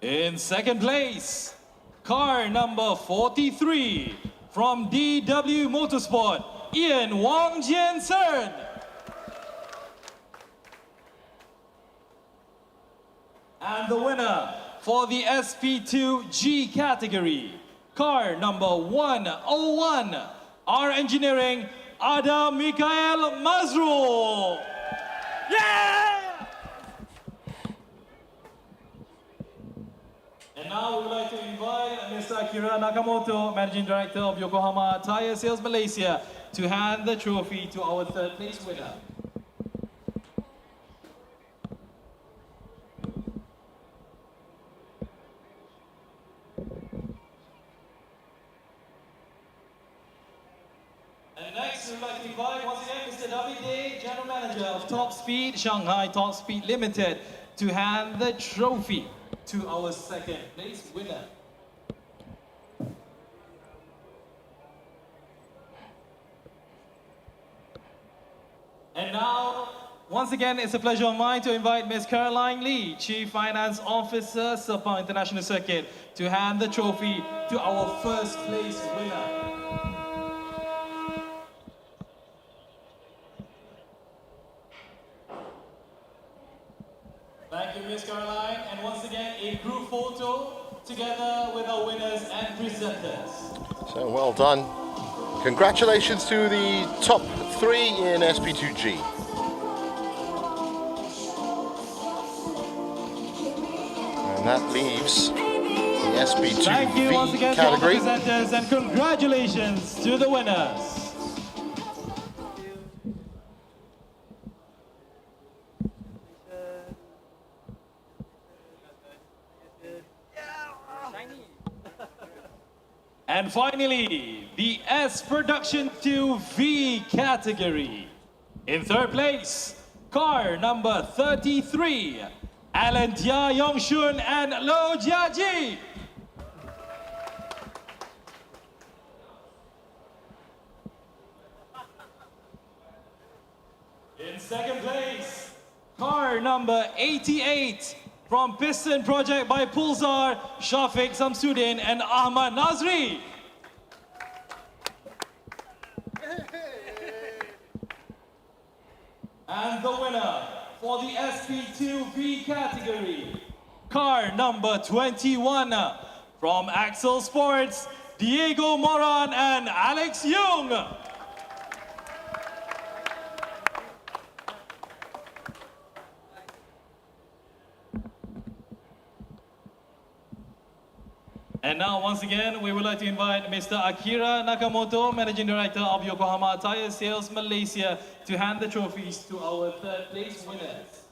In second place, car number 43 from DW Motorsport, Ian Wong Jensen. And the winner for the SP2G category, car number 101, our engineering, Adam Mikael Mazrou. Yeah! And now we would like to invite Mr. Akira Nakamoto, Managing Director of Yokohama Tire Sales Malaysia, to hand the trophy to our third place winner. And next, we would like to invite once again Mr. David Day, General Manager of Top Speed Shanghai Top Speed Limited, to hand the trophy to our second place winner. And now, once again, it's a pleasure of mine to invite Ms. Caroline Lee, Chief Finance Officer, Sepang International Circuit, to hand the trophy to our first place winner. Thank you, Ms. Caroline. And once again, a group photo together with our winners and presenters. So well done. Congratulations to the top 3 in SP2G. And that leaves the SP2V Thank you once again category. to all the presenters, and congratulations to the winners. And finally, the S Production 2 V category. In third place, car number 33, Alan Tia Yongshun and Lo Jiaji. In second place, car number 88 from Piston Project by Pulsar, Shafiq Samsudin and Ahmad Nazri. And the winner for the SP2V category, car number 21 from Axel Sports, Diego Moran and Alex Young. And now, once again, we would like to invite Mr. Akira Nakamoto, Managing Director of Yokohama Tire Sales Malaysia, to hand the trophies to our third place winners.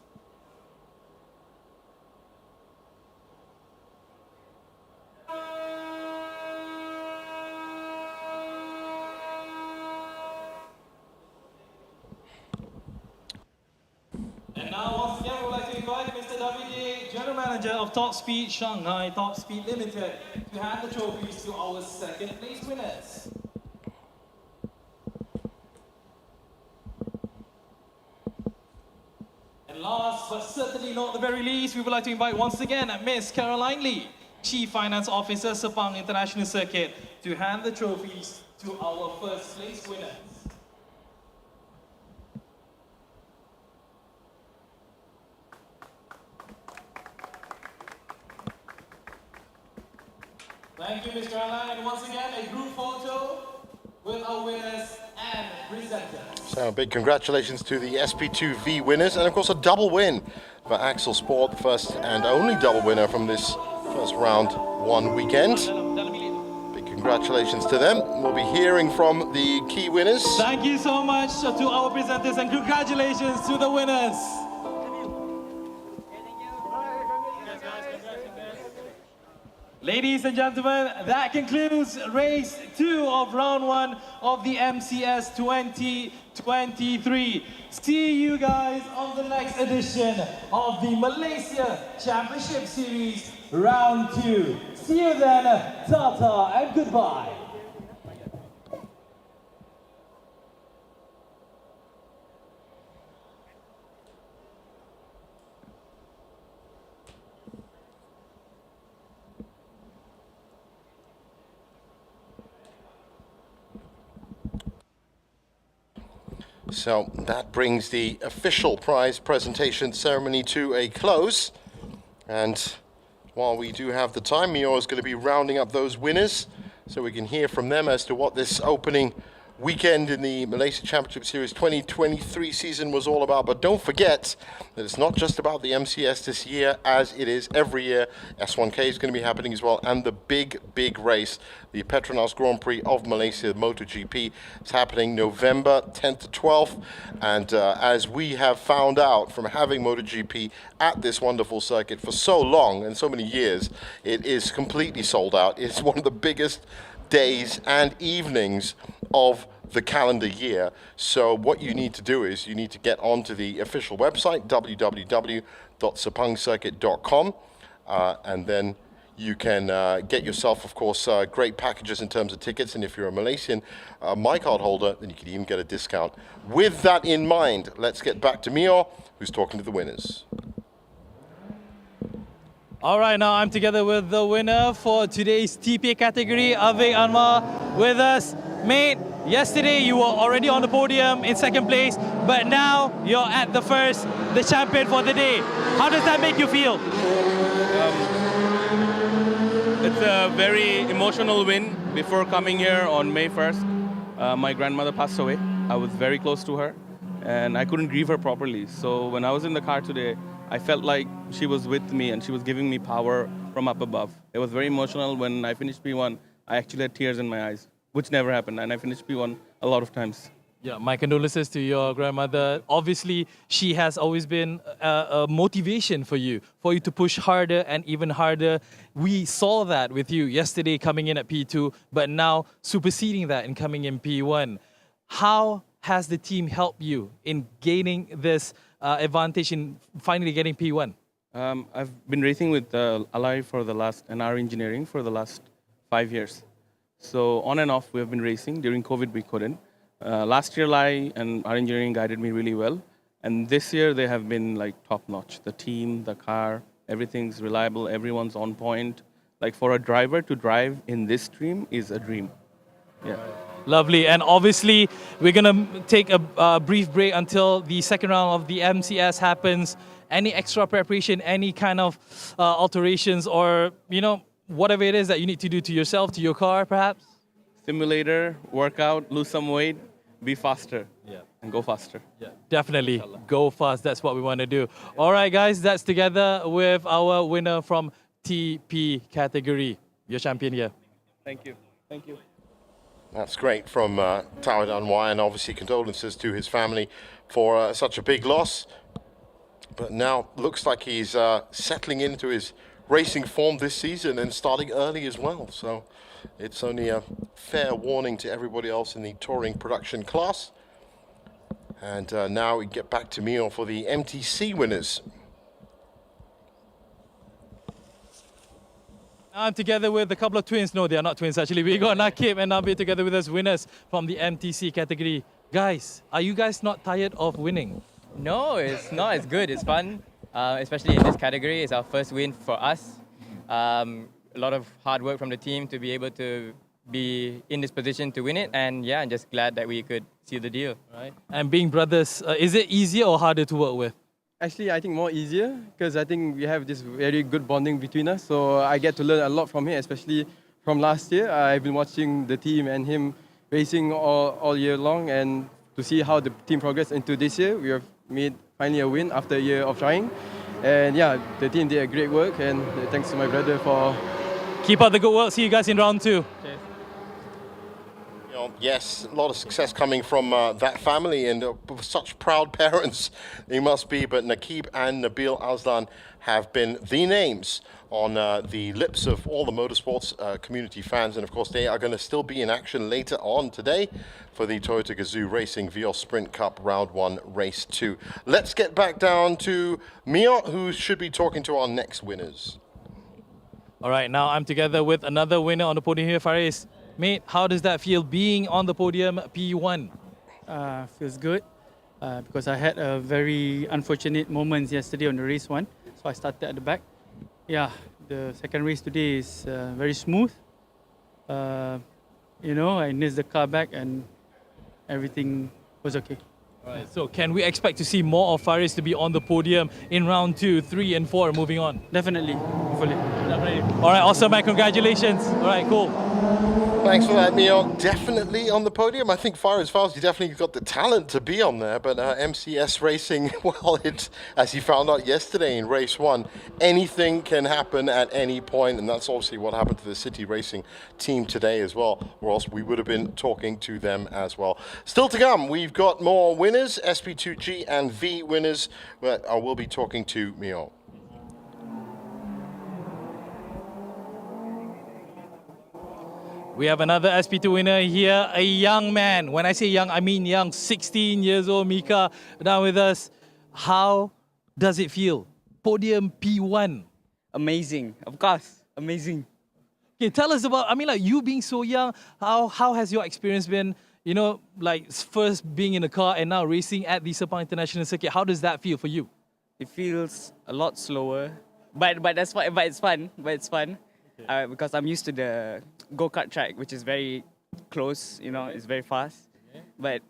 And now, once again, we would like to invite Mr. Davide, General Manager of Top Speed Shanghai Top Speed Limited, to hand the trophies to our second place winners. And last but certainly not the very least, we would like to invite once again Miss Caroline Lee, Chief Finance Officer, Sepang International Circuit, to hand the trophies to our first place winners. Thank you, Ms. Caroline. And once again, a group photo with our winners and presenters. So big congratulations to the SP2V winners, and of course a double win for Axel Sport, the first and only double winner from this first round one weekend. Big congratulations to them. We'll be hearing from the key winners. Thank you so much to our presenters and congratulations to the winners. Ladies and gentlemen, that concludes race 2 of round 1 of the MCS 2023. See you guys on the next edition of the Malaysia Championship Series round 2. See you then, ta-ta and goodbye. So that brings the official prize presentation ceremony to a close. And while we do have the time, Mio is going to be rounding up those winners so we can hear from them as to what this opening weekend in the Malaysia Championship Series 2023 season was all about. But don't forget that it's not just about the MCS this year, as it is every year. S1K is going to be happening as well, and the big race, the Petronas Grand Prix of Malaysia MotoGP, is happening November 10th to 12th. And as we have found out from having MotoGP at this wonderful circuit for so long and so many years, it is completely sold out. It's one of the biggest days and evenings of the calendar year. So what you need to do is you need to get onto the official website, www.sepangcircuit.com, and then you can get yourself, of course, great packages in terms of tickets. And if you're a Malaysian MyCard holder, then you can even get a discount. With that in mind, let's get back to Mio, who's talking to the winners. All right, now I'm together with the winner for today's TPA category, Avik Anwar, with us. Mate, yesterday you were already on the podium in second place, but now you're at the first, the champion for the day. How does that make you feel? It's a very emotional win. Before coming here on May 1st, my grandmother passed away. I was very close to her, and I couldn't grieve her properly. So when I was in the car today, I felt like she was with me and she was giving me power from up above. It was very emotional. When I finished P1, I actually had tears in my eyes, which never happened, and I finished P1 a lot of times. Yeah, my condolences to your grandmother. Obviously, she has always been a motivation for you to push harder and even harder. We saw that with you yesterday coming in at P2, but now superseding that and coming in P1. How has the team helped you in gaining this advantage in finally getting P1? I've been racing with Alay and our engineering for the last 5 years. So on and off, we have been racing. During COVID, we couldn't. Last year, Lai and our engineering guided me really well. And this year, they have been like top-notch. The team, the car, everything's reliable. Everyone's on point. Like for a driver to drive in this stream is a dream. Yeah. Lovely. And obviously, we're going to take a brief break until the second round of the MCS happens. Any extra preparation, any kind of alterations or, whatever it is that you need to do to yourself, to your car, perhaps? Simulator, workout, lose some weight, be faster. Yeah. And go faster. Yeah. Definitely. Go fast. That's what we want to do. All right, guys. That's together with our winner from TP category. Your champion here. Thank you. Thank you. That's great from Tao Danwai, and obviously condolences to his family for such a big loss. But now looks like he's settling into his racing form this season and starting early as well. So it's only a fair warning to everybody else in the touring production class. And now we get back to Mio for the MTC winners. I'm together with a couple of twins. No, they are not twins actually. We got Nakib and Nabi together with us, winners from the MTC category. Guys, are you guys not tired of winning? No, it's not. It's good. It's fun, especially in this category. It's our first win for us. A lot of hard work from the team to be able to be in this position to win it. And yeah, I'm just glad that we could seal the deal. Right. And being brothers, is it easier or harder to work with? Actually, I think more easier because I think we have this very good bonding between us. So I get to learn a lot from him, especially from last year. I've been watching the team and him racing all year long, and to see how the team progressed into this year. We have made finally a win after a year of trying. And yeah, the team did a great work, and thanks to my brother for... Keep up the good work. See you guys in round 2. Cheers. Yes, a lot of success coming from that family, and such proud parents they must be. But Nakib and Nabil Azlan have been the names on the lips of all the motorsports community fans, and of course they are going to still be in action later on today for the Toyota Gazoo Racing Vios Sprint Cup Round 1 Race 2. Let's get back down to Mio, who should be talking to our next winners. All right, now I'm together with another winner on the podium here, Faris. Mate, how does that feel being on the podium P1? Feels good because I had a very unfortunate moments yesterday on the race 1. So I started at the back. Yeah, the second race today is very smooth. I nudged the car back and everything was okay. All right, so can we expect to see more of Faris to be on the podium in round 2, 3 and 4 moving on? Definitely, hopefully. Definitely. All right, awesome, man. Congratulations. All right, cool. Thanks for that, Mio. Definitely on the podium. I think Faris Fawzi definitely got the talent to be on there, but MCS Racing, well, it's, as he found out yesterday in race 1, anything can happen at any point, and that's obviously what happened to the City Racing team today as well, or else we would have been talking to them as well. Still to come, we've got more winners, SP2G and V winners, but I will be talking to Mio. We have another SP2 winner here, a young man. When I say young, I mean young, 16 years old, Mika, down with us. How does it feel? Podium P1. Amazing, of course, amazing. Okay, tell us about, you being so young, how has your experience been, first being in a car and now racing at the Sepang International Circuit? How does that feel for you? It feels a lot slower, but it's fun. Okay. Because I'm used to the go-kart track, which is very close, it's very fast. Yeah. But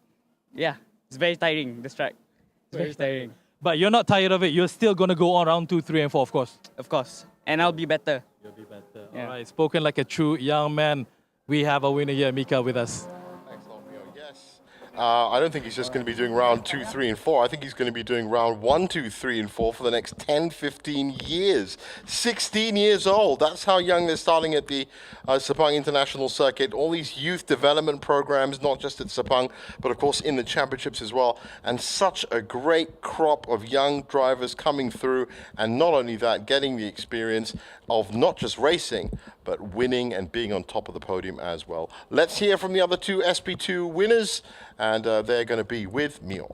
yeah, it's very tiring, this track. It's very tiring. But you're not tired of it. You're still going to go on round 2, 3 and 4, of course. Of course. And I'll be better. You'll be better. Yeah. All right, spoken like a true young man. We have a winner here, Mika, with us. Thanks a lot, Mio. Yes. I don't think he's just going to be doing round 2, 3, and 4. I think he's going to be doing round 1, 2, 3, and 4 for the next 10, 15 years. 16 years old. That's how young they're starting at the Sepang International Circuit. All these youth development programs, not just at Sepang, but of course in the championships as well. And such a great crop of young drivers coming through. And not only that, getting the experience of not just racing, but winning and being on top of the podium as well. Let's hear from the other two SP2 winners, and they're going to be with Mio.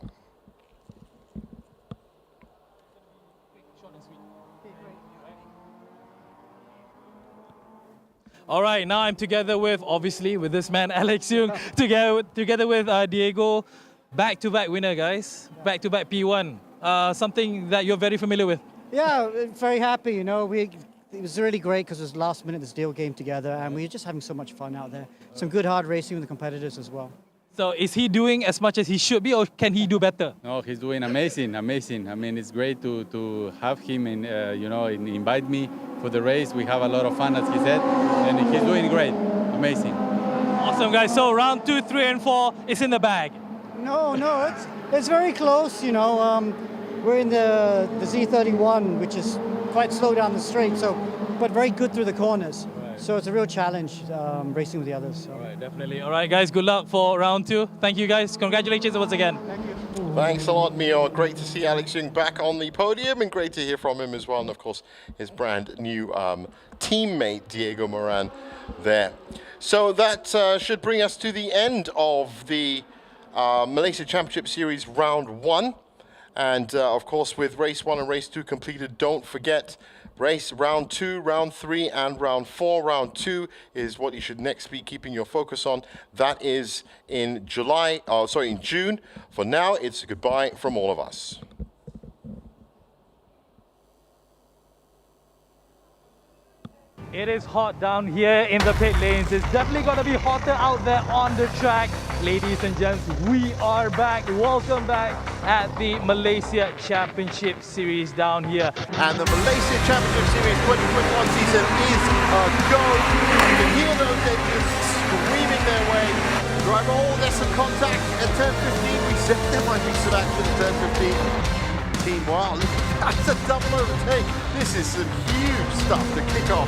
All right, now I'm together with, obviously, with this man, Alex Yoong, together with Diego. Back-to-back winner, guys. Back-to-back P1. Something that you're very familiar with. Yeah, very happy, you know. It was really great because it was last minute this deal game together, and we were just having so much fun out there. Some good hard racing with the competitors as well. So is he doing as much as he should be, or can he do better? No, he's doing amazing. I mean, it's great to have him and invite me for the race. We have a lot of fun, as he said, and he's doing great. Amazing. Awesome, guys. So round 2, 3, and 4 is in the bag. No, it's very close, you know. We're in the Z31, which is quite slow down the straight, but very good through the corners. Right. So it's a real challenge racing with the others. So. All right, definitely. All right, guys, good luck for round 2. Thank you, guys. Congratulations once again. Thank you. Thanks a lot, Mio. Great to see Alex Yoong back on the podium, and great to hear from him as well. And of course, his brand new teammate, Diego Moran, there. So that should bring us to the end of the Malaysia Championship Series round 1. And of course, with race 1 and race 2 completed, don't forget race round 2, round 3, and round 4. Round 2 is what you should next be keeping your focus on. That is in June. For now, it's a goodbye from all of us. It is hot down here in the pit lanes. It's definitely going to be hotter out there on the track. Ladies and gents, we are back. Welcome back at the Malaysia Championship Series down here. And the Malaysia Championship Series 2021 season is a go. You can hear those engines screaming their way. Driver all, there's some contact at turn 15. We said there might be some action at turn 15. Team, wow, look, that's a double overtake. This is some huge stuff to kick off